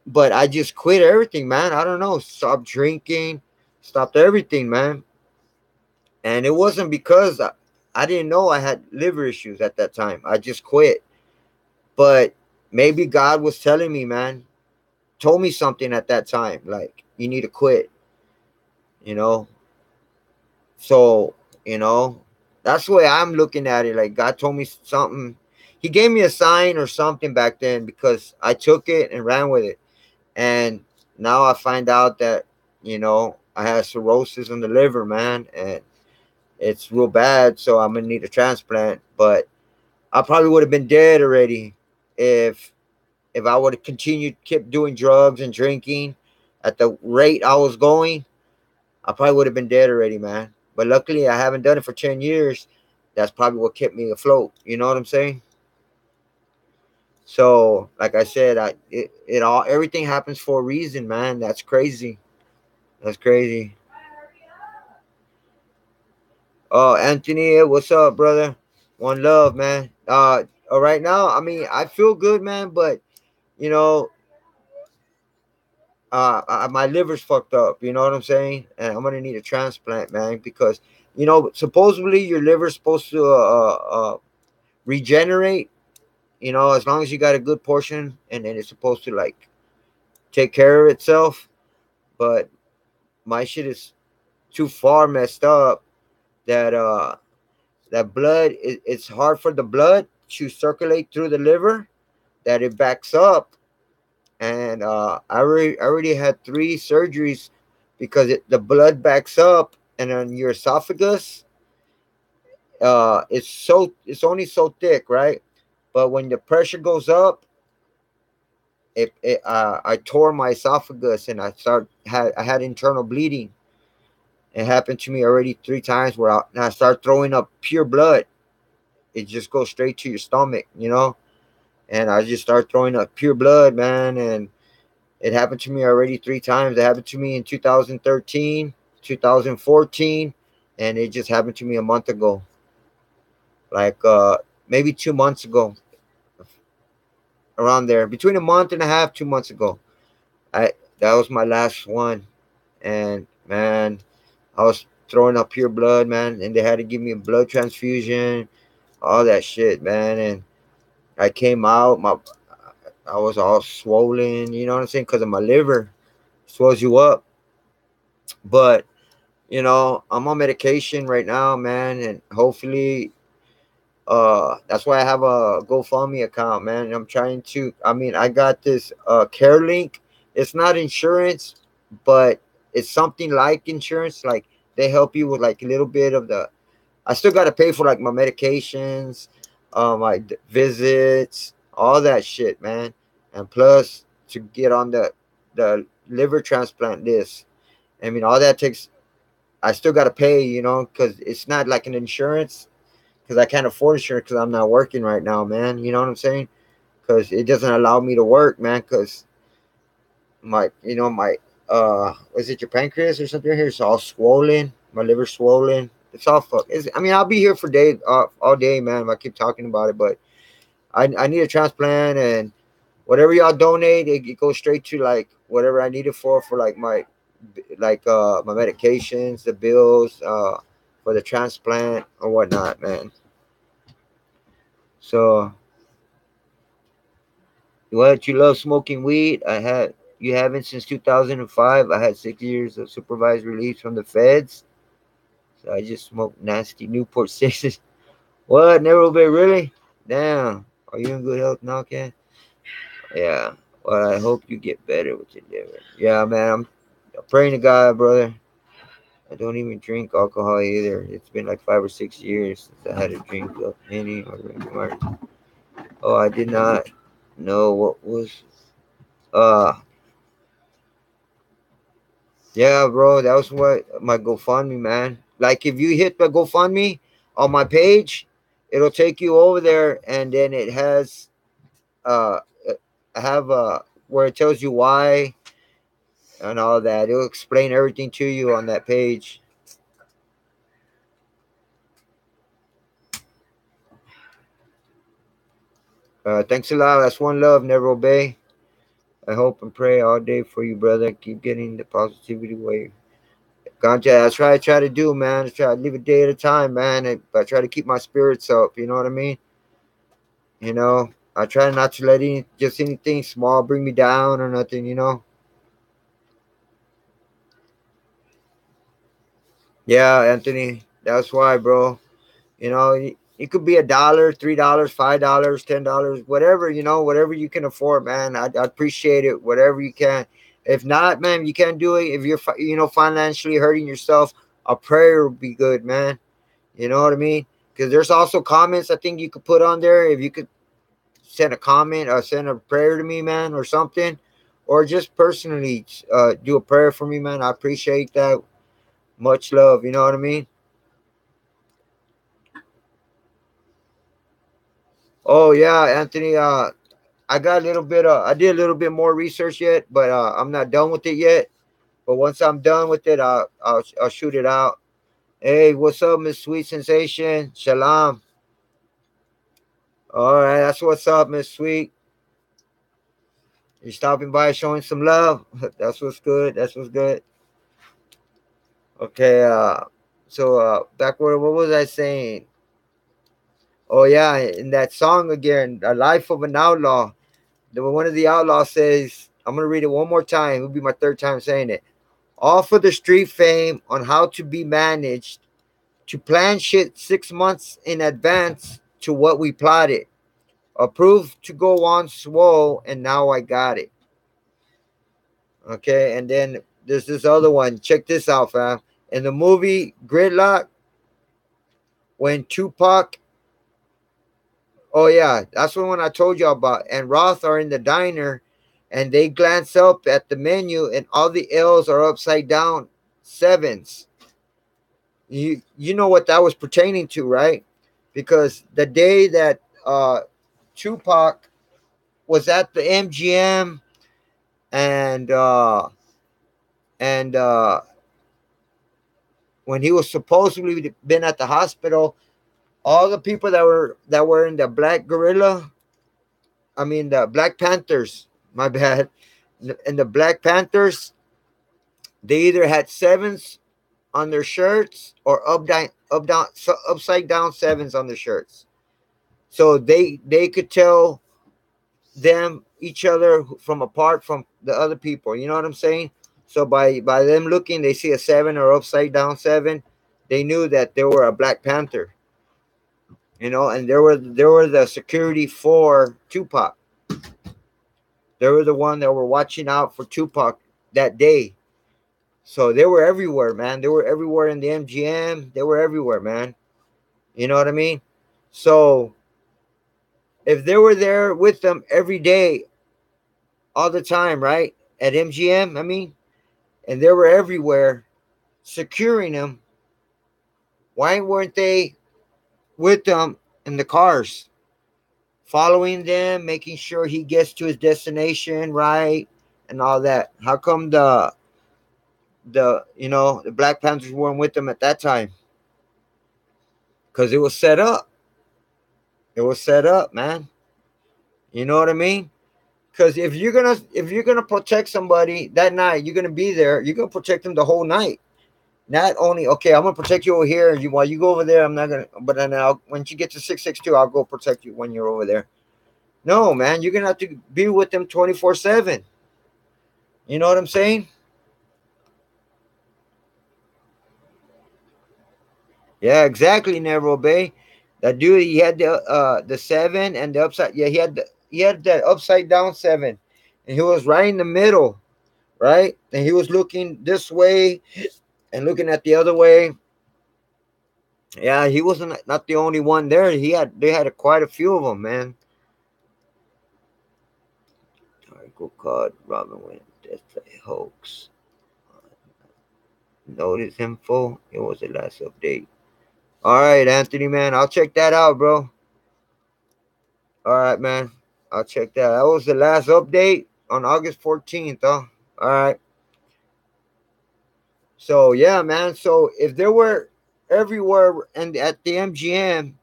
but I just quit everything, man. I don't know, stopped drinking, stopped everything, man. And it wasn't because I didn't know I had liver issues at that time. I just quit. But maybe God was telling me, man, told me something at that time, like you need to quit, you know. So, you know, that's the way I'm looking at it. Like God told me something. He gave me a sign or something back then because I took it and ran with it. And now I find out that, I have cirrhosis in the liver, man, and it's real bad. So I'm gonna need a transplant. But I probably would have been dead already if I would have continued kept doing drugs and drinking at the rate I was going. I probably would have been dead already, man. But luckily, I haven't done it for 10 years. That's probably what kept me afloat. You know what I'm saying? So, like I said, it all everything happens for a reason, man. That's crazy. That's crazy. Oh, Anthony, what's up, brother? One love, man. Right now, I mean, I feel good, man, but you know, my liver's fucked up. You know what I'm saying? And I'm gonna need a transplant, man, because supposedly your liver's supposed to regenerate. As long as you got a good portion, and then it's supposed to like take care of itself. But my shit is too far messed up that that blood it's hard for the blood to circulate through the liver, that it backs up. And I already had 3 surgeries because the blood backs up, and on your esophagus, it's only so thick, right? But when the pressure goes up, I tore my esophagus, and I had internal bleeding. It happened to me already 3 times where I start throwing up pure blood. It just goes straight to your stomach, and I just start throwing up pure blood, man. And it happened to me already 3 times. It happened to me in 2013, 2014, and it just happened to me a month ago, like maybe 2 months ago, around there, between a month and a half, 2 months ago. I That was my last one, and man, I was throwing up pure blood, man, and they had to give me a blood transfusion, all that shit, man. And I came out, I was all swollen, you know what I'm saying, because of my liver swells you up. But I'm on medication right now, man, and hopefully, that's why I have a GoFundMe account, man. I'm trying to. I mean, I got this Care Link. It's not insurance, but it's something like insurance. Like they help you with like a little bit of the. I still got to pay for like my medications, my visits, all that shit, man, and plus to get on the liver transplant list. I mean, all that takes. I still got to pay, because it's not like an insurance, because I can't afford insurance because I'm not working right now, man. You know what I'm saying? Because it doesn't allow me to work, man. Because my was it your pancreas or something here? It's all swollen. My liver's swollen. It's all fuck. I mean, I'll be here for days, all day, man. If I keep talking about it, but I need a transplant, and whatever y'all donate, it goes straight to like whatever I need it for like my medications, the bills, for the transplant or whatnot, man. So, what, you love smoking weed? You haven't since 2005. I had 6 years of supervised release from the feds. So I just smoked nasty Newport sixes. What? Never been really? Damn. Are you in good health now, Ken? Yeah. Well, I hope you get better with your liver. Yeah, man. I'm praying to God, brother. I don't even drink alcohol either. It's been like 5 or 6 years since I had a drink of any or Martin. Oh, I did not know what was. Uh, Yeah, bro, that was what my GoFundMe, man. Like if you hit the GoFundMe on my page, it'll take you over there, and then it has uh I have where it tells you why and all that. It'll explain everything to you on that page. Thanks a lot. That's one love. Never obey. I hope and pray all day for you, brother. Keep getting the positivity wave. Ganja, that's what I try to do, man. I try to live a day at a time, man. I try to keep my spirits up. You know what I mean? I try not to let just anything small bring me down or nothing. Yeah, Anthony, that's why, bro. It could be $1, $3, $5, $10, whatever you can afford, man. I appreciate it, whatever you can. If not, man, you can't do it. If you're, financially hurting yourself, a prayer would be good, man. You know what I mean? Because there's also comments I think you could put on there. If you could send a comment or send a prayer to me, man, or something, or just personally do a prayer for me, man. I appreciate that. Much love. You know what I mean? Oh yeah, Anthony. I did a little bit more research yet, but I'm not done with it yet. But once I'm done with it, I'll shoot it out. Hey, what's up, Miss Sweet Sensation? Shalom. All right, that's what's up, Miss Sweet. You're stopping by, showing some love. That's what's good. That's what's good. Okay, so backward, what was I saying? Oh yeah, in that song again, "The Life of an Outlaw." One of the outlaws says, "I'm gonna read it one more time. It'll be my third time saying it. All for the street fame on how to be managed, to plan shit 6 months in advance to what we plotted. Approved to go on swole, and now I got it." Okay, and then there's this other one. Check this out, fam. In the movie Gridlock, when Tupac, oh yeah, that's the one I told you about, and Roth are in the diner, and they glance up at the menu, and all the L's are upside down sevens. You know what that was pertaining to, right? Because the day that Tupac was at the MGM, and and when he was supposedly been at the hospital, all the people that were in the Black Gorilla, I mean the Black Panthers, my bad, and the Black Panthers, they either had sevens on their shirts or upside down sevens on their shirts, so they could tell them each other from apart from the other people. You know what I'm saying? So by them looking, they see a seven or upside down seven, they knew that they were a Black Panther. And they were the security for Tupac. They were the one that were watching out for Tupac that day. So they were everywhere, man. They were everywhere in the MGM. They were everywhere, man. You know what I mean? So if they were there with them every day, all the time, right? At MGM, I mean, and they were everywhere securing him, why weren't they with them in the cars, following them, making sure he gets to his destination right and all that? How come the Black Panthers weren't with them at that time? Because it was set up. It was set up, man. You know what I mean? Because if you're gonna protect somebody that night, you're gonna be there. You're gonna protect them the whole night. Not only, okay, I'm gonna protect you over here, and while you go over there, I'm not gonna. But then once you get to 662, I'll go protect you when you're over there. No, man, you're gonna have to be with them 24/7. You know what I'm saying? Yeah, exactly, Neville Bay. That dude, he had the seven and the upside. Yeah, he had that upside down seven, and he was right in the middle, right? And he was looking this way and looking at the other way. Yeah, he wasn't not the only one there. They had quite a few of them, man. Article called Robin Williams Death a Hoax. Notice info. It was the last update. All right, Anthony, man. I'll check that out, bro. All right, man. I'll check that. That was the last update on August 14th, huh? All right. So, yeah, man. So, if there were everywhere and at the MGM,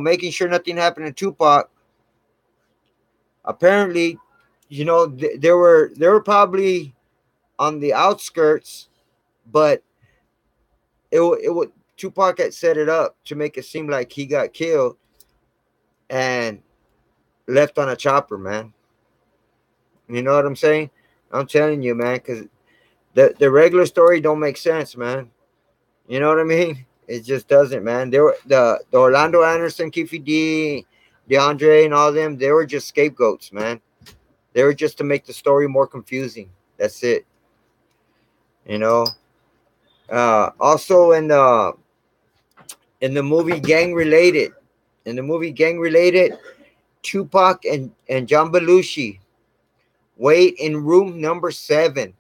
making sure nothing happened to Tupac, apparently, they were probably on the outskirts, but it would Tupac had set it up to make it seem like he got killed and left on a chopper, man. You know what I'm saying? I'm telling you, man, because the regular story don't make sense, man. You know what I mean? It just doesn't, man. They were the Orlando Anderson, Keefe D, DeAndre, and all them. They were just scapegoats, man. They were just to make the story more confusing. That's it. You know. Also in the movie Gang Related, Tupac and John Belushi wait in room number 7.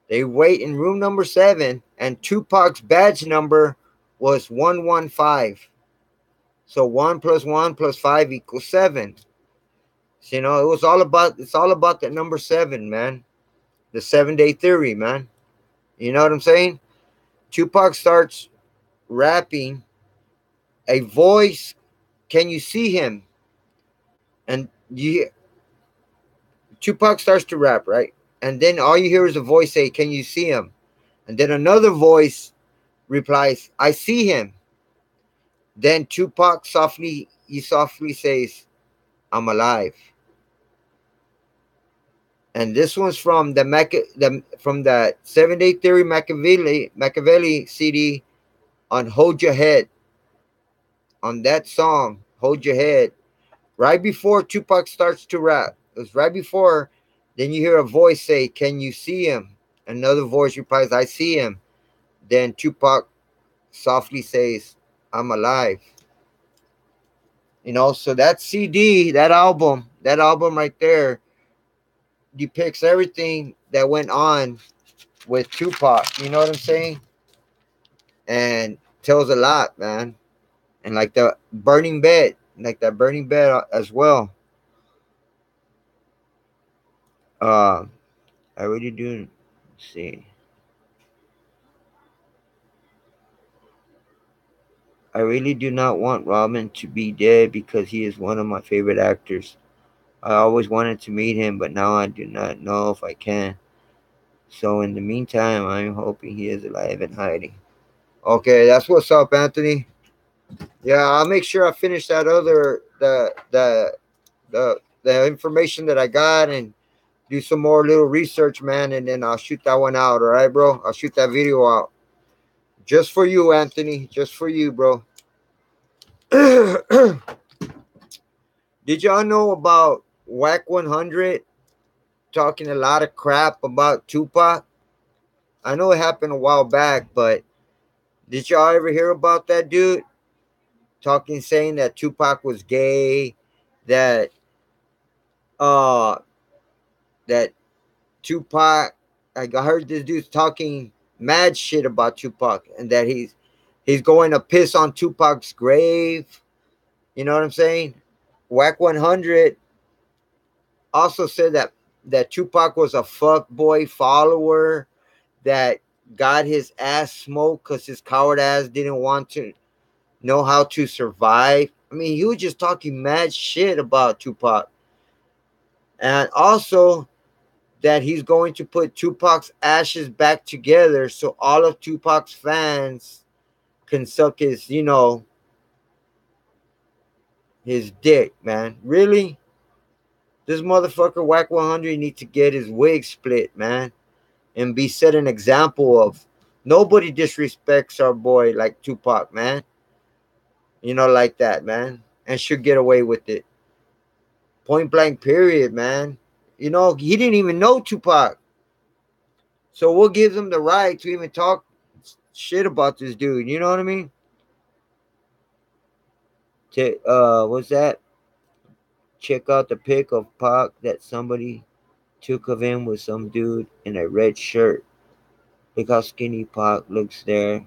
They wait in room number 7, and Tupac's badge number was 115. So 1 plus 1 plus 5 equals 7. So, it's all about that number 7, man. The 7-day theory, man. You know what I'm saying? Tupac starts rapping. A voice, can you see him? And Tupac starts to rap, right? And then all you hear is a voice say, can you see him? And then another voice replies, I see him. Then Tupac softly says, I'm alive. And this one's from from the 7-Day Theory Makaveli CD on Hold Your Head. On that song, Hold Your Head, right before Tupac starts to rap. It was right before. Then you hear a voice say, can you see him? Another voice replies, I see him. Then Tupac softly says, I'm alive. So that CD, that album right there depicts everything that went on with Tupac. You know what I'm saying? and tells a lot, man. And like the burning bed, like that burning bed as well. Uh, I really do see. I really do not want Robin to be dead because he is one of my favorite actors. I always wanted to meet him, but now I do not know if I can. So in the meantime, I'm hoping he is alive and hiding. Okay, that's what's up, Anthony. Yeah, I'll make sure I finish that other the information that I got and do some more little research, man, and then I'll shoot that one out. All right, bro. I'll shoot that video out just for you, Anthony. Just for you, bro. Did y'all know about Wack 100 talking a lot of crap about Tupac? I know it happened a while back, but did y'all ever hear about that dude talking, saying that Tupac was gay, that uh that Tupac, like I heard this dude talking mad shit about Tupac and that he's going to piss on Tupac's grave. You know what I'm saying? Wack 100 also said that Tupac was a fuck boy follower that got his ass smoked because his coward ass didn't want to know how to survive. I mean, he was just talking mad shit about Tupac. And also that he's going to put Tupac's ashes back together so all of Tupac's fans can suck his, his dick, man. Really? This motherfucker Wack 100 needs to get his wig split, man, and be set an example of nobody disrespects our boy like Tupac, man. Like that, man, and should get away with it. Point blank, period, man. He didn't even know Tupac, so what gives him the right to even talk shit about this dude? You know what I mean? What's that? Check out the pic of Pac that somebody took of him with some dude in a red shirt. Look how skinny Pac looks there.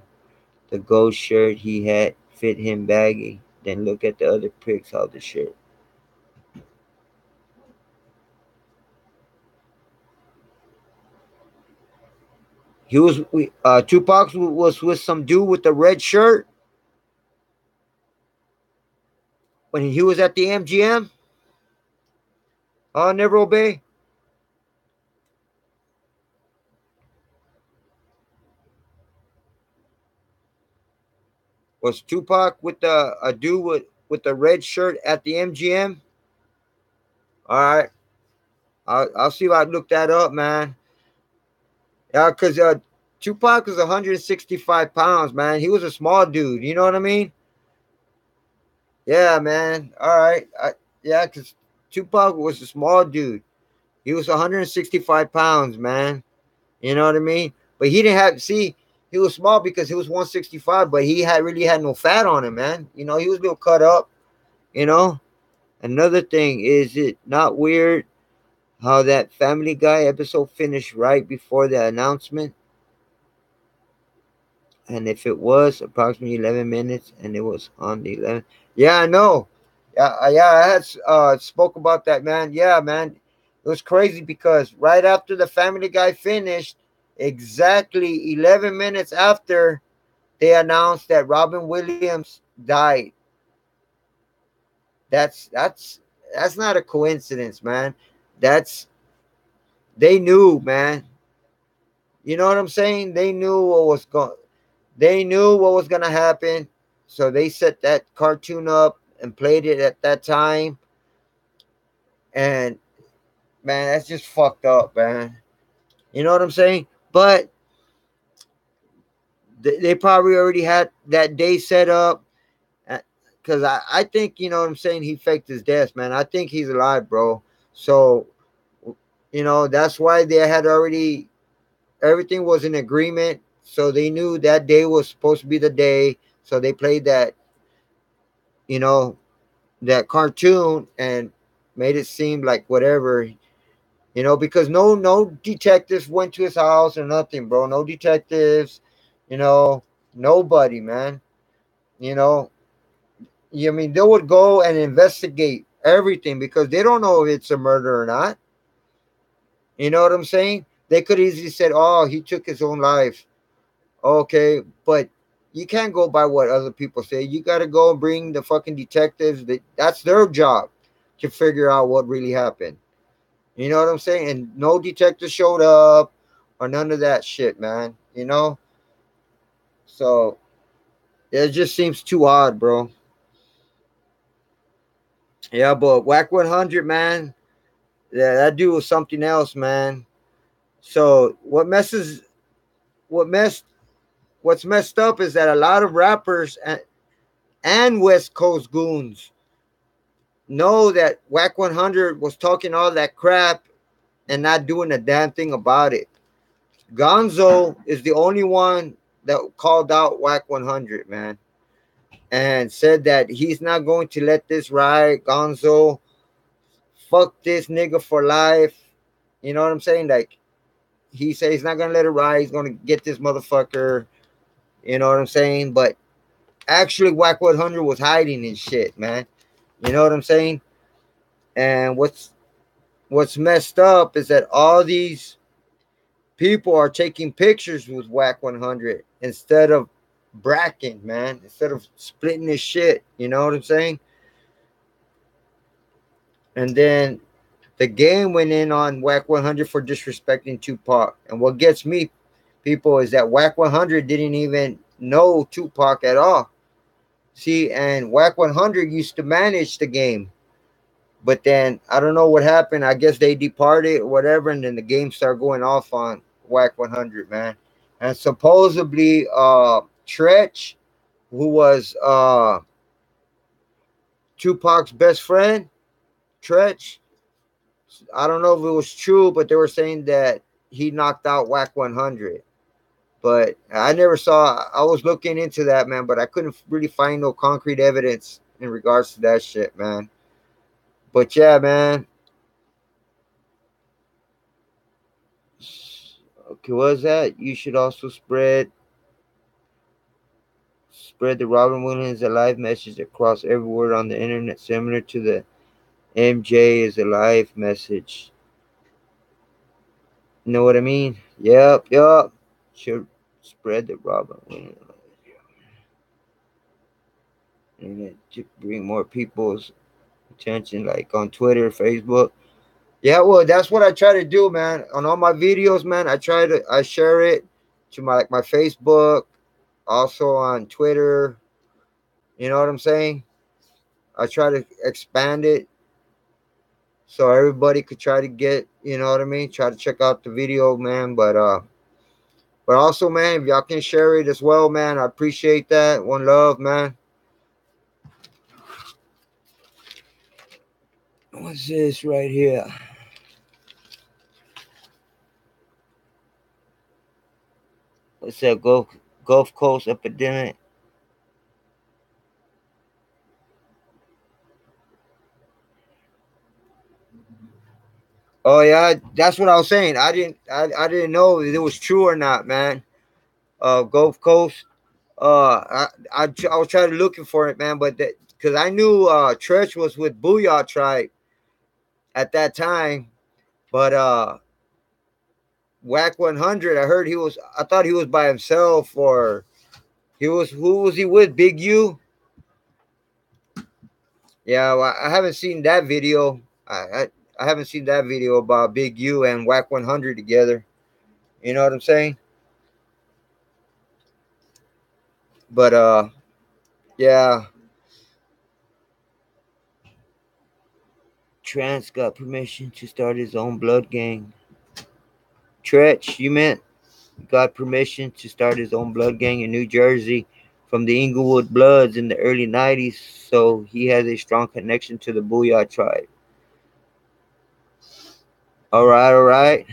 The gold shirt he had fit him baggy. Then look at the other pics of the shirt. Tupac was with some dude with the red shirt when he was at the MGM. Never obey. Was Tupac with a dude with the red shirt at the MGM? All right, I'll see if I look that up, man. Yeah, because Tupac was 165 pounds, man. He was a small dude. You know what I mean? Yeah, man. All right. Yeah, because Tupac was a small dude. He was 165 pounds, man. You know what I mean? But he didn't have, see, he was small because he was 165, but he really had no fat on him, man. He was a little cut up, you know? Another thing, is it not weird how that Family Guy episode finished right before the announcement? And if it was approximately 11 minutes and it was on the 11th. Yeah, I know. Yeah, I had spoke about that, man. Yeah, man. It was crazy because right after the Family Guy finished, exactly 11 minutes after, they announced that Robin Williams died. That's not a coincidence, man. That's They knew, man. You know what I'm saying? They knew what was gonna happen, so they set that cartoon up and played it at that time. And man, that's just fucked up, man. You know what I'm saying? But they probably already had that day set up. Because I think, you know what I'm saying, he faked his death, man. I think he's alive, bro. So, that's why they had already, everything was in agreement. So they knew that day was supposed to be the day. So they played you know, that cartoon and made it seem like whatever, because no detectives went to his house or nothing, bro. No detectives, you know. Nobody, man. You know, I mean, they would go and investigate everything because they don't know if it's a murder or not. You know what I'm saying? They could easily said, "Oh, he took his own life." Okay, but you can't go by what other people say. You got to go and bring the fucking detectives. That's their job to figure out what really happened. You know what I'm saying? And no detective showed up or none of that shit, man. You know? So it just seems too odd, bro. Yeah, but Whack 100, man. Yeah, that dude was something else, man. So what messed what's messed up is that a lot of rappers and West Coast goons know that Whack 100 was talking all that crap and not doing a damn thing about it. Gonzo is the only one that called out Whack 100, man, and said that he's not going to let this ride. Gonzo, fuck this nigga for life. You know what I'm saying? Like, he said he's not gonna let it ride. He's gonna get this motherfucker. You know what I'm saying? But actually, Whack 100 was hiding and shit, man. You know what I'm saying? And what's messed up is that all these people are taking pictures with Whack 100 instead of bracking, man. Instead of splitting his shit. You know what I'm saying? And then the game went in on Whack 100 for disrespecting Tupac. And what gets me, people, is that Whack 100 didn't even know Tupac at all. See, and Whack 100 used to manage the game. But then I don't know what happened. I guess they departed or whatever, and then the game started going off on Whack 100, man. And supposedly, Tretch, who was Tupac's best friend, Tretch, I don't know if it was true, but they were saying that he knocked out Whack 100. But I never saw. I was looking into that, man, but I couldn't really find no concrete evidence in regards to that shit, man. But yeah, man. Okay, what's that? You should also spread the Robin Williams alive message across everywhere on the internet, similar to the MJ is alive message. You know what I mean? Yep. Should spread the Robin Williams internet to bring more people's attention, like on Twitter, Facebook. Yeah, well, that's what I try to do, man. On all my videos, man, I share it to my Facebook, also on Twitter. You know what I'm saying? I try to expand it so everybody could try to get, you know what I mean? Try to check out the video, man. But also, man, if y'all can share it as well, man, I appreciate that. One love, man. What's this right here? What's that Gulf Coast epidemic? Oh yeah, that's what I was saying. I didn't know if it was true or not, man. Gulf Coast. I was trying to looking for it, man, but that because I knew Tresh was with Booyah Tribe at that time, but Whack 100. I heard he was. I thought he was by himself, or he was. Who was he with? Big U. Yeah, well, I haven't seen that video. I haven't seen that video about Big U and Whack 100 together. You know what I'm saying? But yeah. Trance got permission to start his own blood gang. Tretch, you meant got permission to start his own blood gang in New Jersey from the Inglewood Bloods in the early 90s, so he has a strong connection to the Booyah tribe. All right.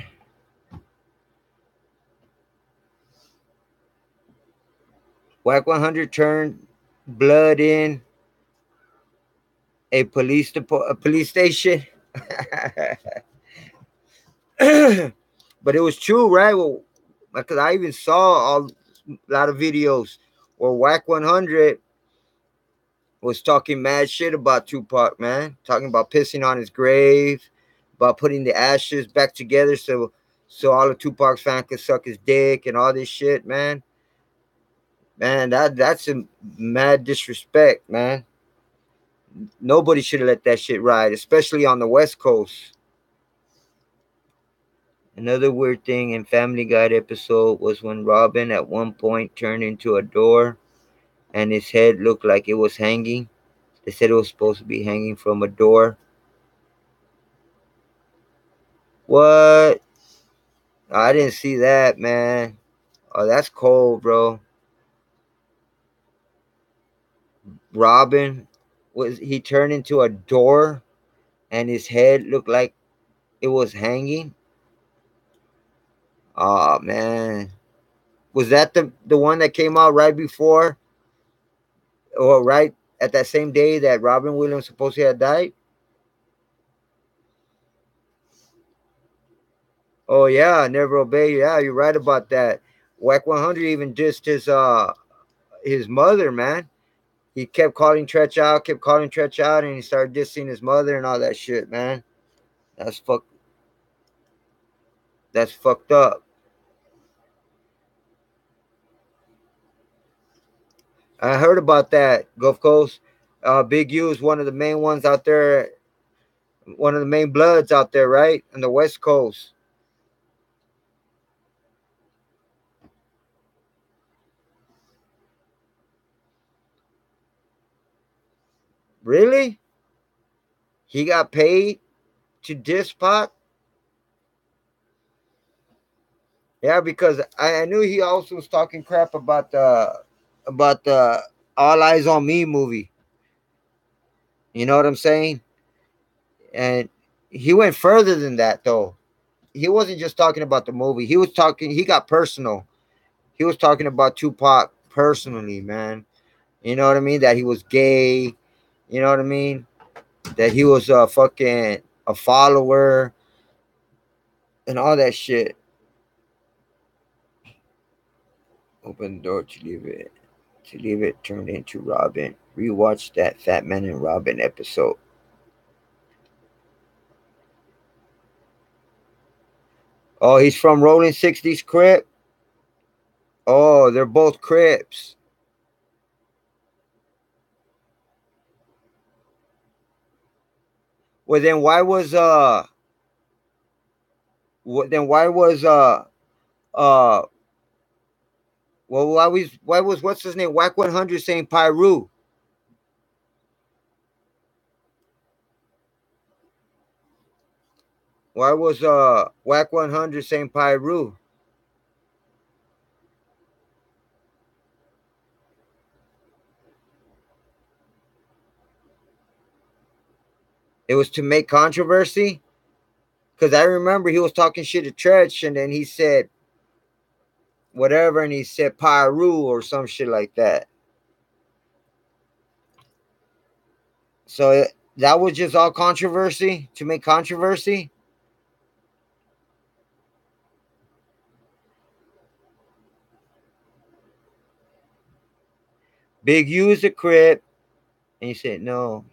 Whack 100 turned blood in a police station. But it was true, right? Well, because I even saw a lot of videos Well, Wack 100 was talking mad shit about Tupac, man. Talking about pissing on his grave, about putting the ashes back together so all of Tupac's fans could suck his dick and all this shit, man. Man, that's a mad disrespect, man. Nobody should have let that shit ride, especially on the West Coast. Another weird thing in Family Guy episode was when Robin at one point turned into a door and his head looked like it was hanging. They said it was supposed to be hanging from a door. What? I didn't see that, man. Oh, that's cold, bro. Robin was he turned into a door and his head looked like it was hanging. Oh man. Was that the one that came out right before or right at that same day that Robin Williams supposedly had died? Oh yeah, Never Obey. Yeah, you're right about that. Wack 100 even dissed his mother, man. He kept calling Tretch out, and he started dissing his mother and all that shit, man. That's fuck. That's fucked up. I heard about that, Gulf Coast. Big U is one of the main ones out there, one of the main bloods out there, right? On the West Coast. Really? He got paid to diss Pac? Yeah, because I knew he also was talking crap about the All Eyes on Me movie. You know what I'm saying? And he went further than that though. He wasn't just talking about the movie. He got personal. He was talking about Tupac personally, man. You know what I mean? That he was gay. You know what I mean? That he was a fucking a follower and all that shit. Open the door to leave it. To leave it turned into Robin. Rewatch that Fat Man and Robin episode. Oh, he's from Rolling 60s Crip. Oh, they're both Crips. Well, then why was uh well why was what's his name Wack 100 saying Pyru? Why was Wack 100 saying Pyru? It was to make controversy. Because I remember he was talking shit to Tretch, and then he said whatever, and he said Pyru or some shit like that. So that was just all controversy to make controversy. Big U is a Crip, and he said no.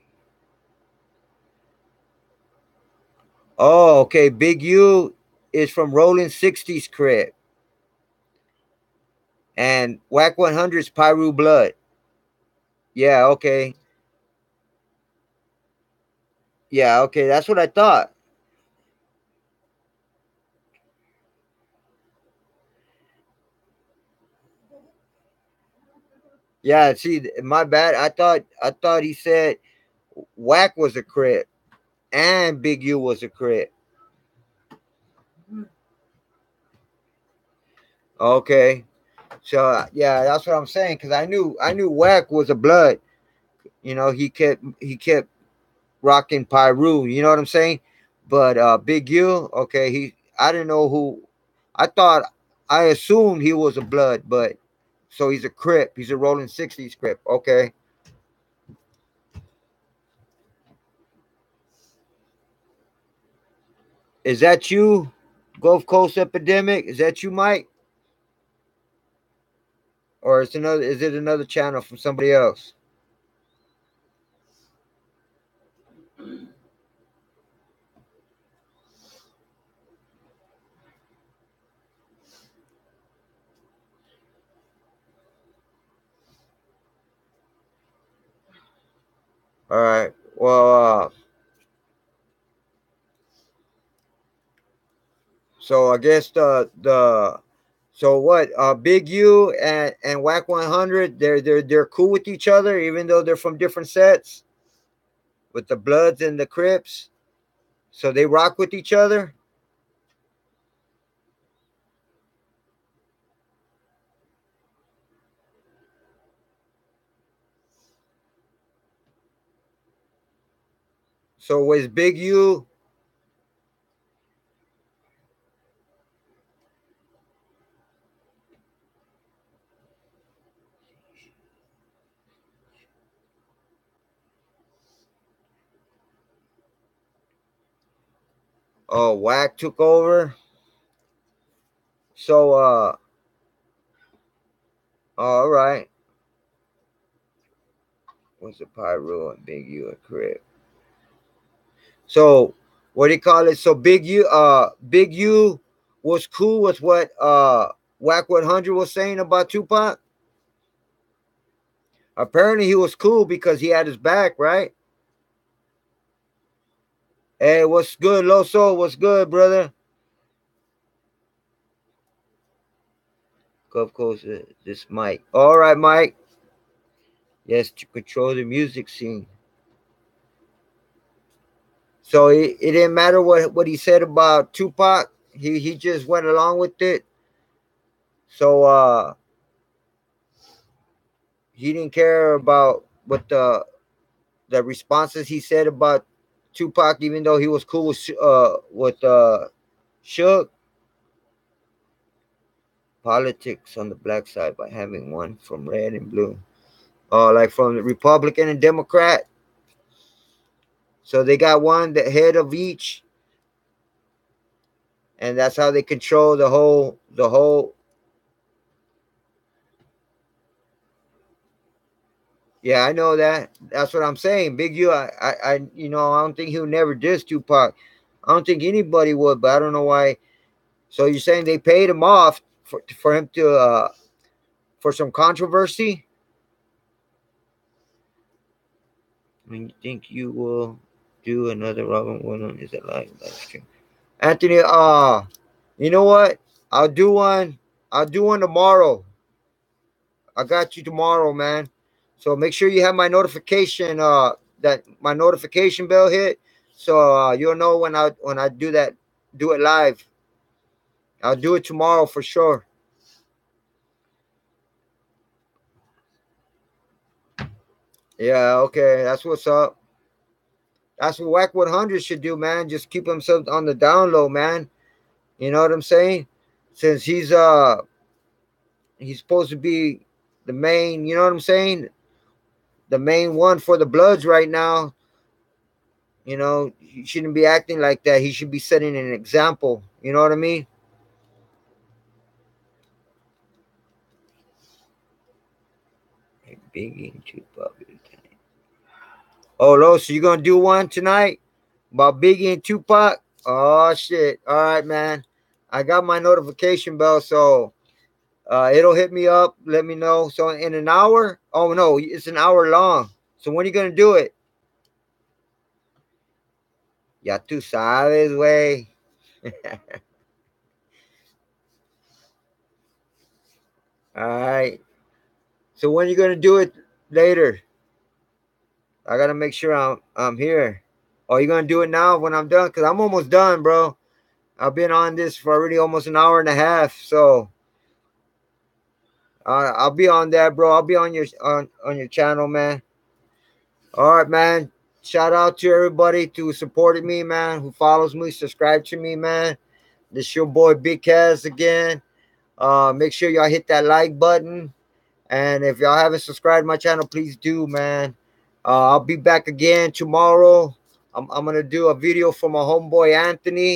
Oh, okay. Big U is from Rolling 60s Crip, and Wack 100's Pyru Blood. Yeah, okay. Yeah, okay. That's what I thought. Yeah, see, my bad. I thought he said Wack was a Crip and Big U was a Crip. Okay. So yeah, that's what I'm saying because I knew Wack was a blood. He kept rocking Pyru. You know what I'm saying? But Big U, okay, I didn't know who. I thought I assumed he was a blood, but so he's a Crip. He's a Rolling 60s Crip. Okay, is that you, Gulf Coast Epidemic? Is that you, Mike? or it's another? Is it another channel from somebody else? All right. Well, so I guess the so what? Big U and Wack 100, they're cool with each other, even though they're from different sets with the Bloods and the Crips. So they rock with each other. So was Big U? Oh, Wack took over. So all right. What's the Pyro and Big U and Crip? So what do you call it? So Big U was cool with what Wack 100 was saying about Tupac. Apparently he was cool because he had his back, right? Hey, what's good, Loso? What's good, brother? Of course, this Mike. All right, Mike. Yes, to control the music scene. So it didn't matter what he said about Tupac. He just went along with it. So he didn't care about what the responses he said about Tupac, even though he was cool with Suge. Politics on the black side by having one from red and blue. Like from the Republican and Democrat. So they got one the head of each, and that's how they control the whole. Yeah, I know that. That's what I'm saying. Big U, I don't think he'll never diss Tupac. I don't think anybody would, but I don't know why. So you're saying they paid him off for him to for some controversy? I mean, you think you will do another Robin Williams is it live stream? Anthony, you know what? I'll do one. I'll do one tomorrow. I got you tomorrow, man. So make sure you have my notification. That my notification bell hit, so you'll know when I do that. Do it live. I'll do it tomorrow for sure. Yeah, okay, that's what's up. That's what Wack 100 should do, man. Just keep himself on the down low, man. You know what I'm saying? Since he's supposed to be the main, you know what I'm saying? The main one for the Bloods right now. You know, he shouldn't be acting like that. He should be setting an example. You know what I mean? Big into popular time. Oh, Lo, so you gonna do one tonight about Biggie and Tupac? Oh shit! All right, man. I got my notification bell, so it'll hit me up. Let me know. So in an hour? Oh no, it's an hour long. So when are you gonna do it? Ya tú sabes, way. All right. So when are you gonna do it later? I gotta make sure I'm here. Oh, you gonna do it now when I'm done? Cause I'm almost done, bro. I've been on this for already almost an hour and a half. So I'll be on that, bro. I'll be on your channel, man. All right, man. Shout out to everybody who supported me, man. Who follows me, subscribe to me, man. This your boy Big Cass again. Make sure y'all hit that like button. And if y'all haven't subscribed to my channel, please do, man. I'll be back again tomorrow. I'm gonna do a video for my homeboy Anthony.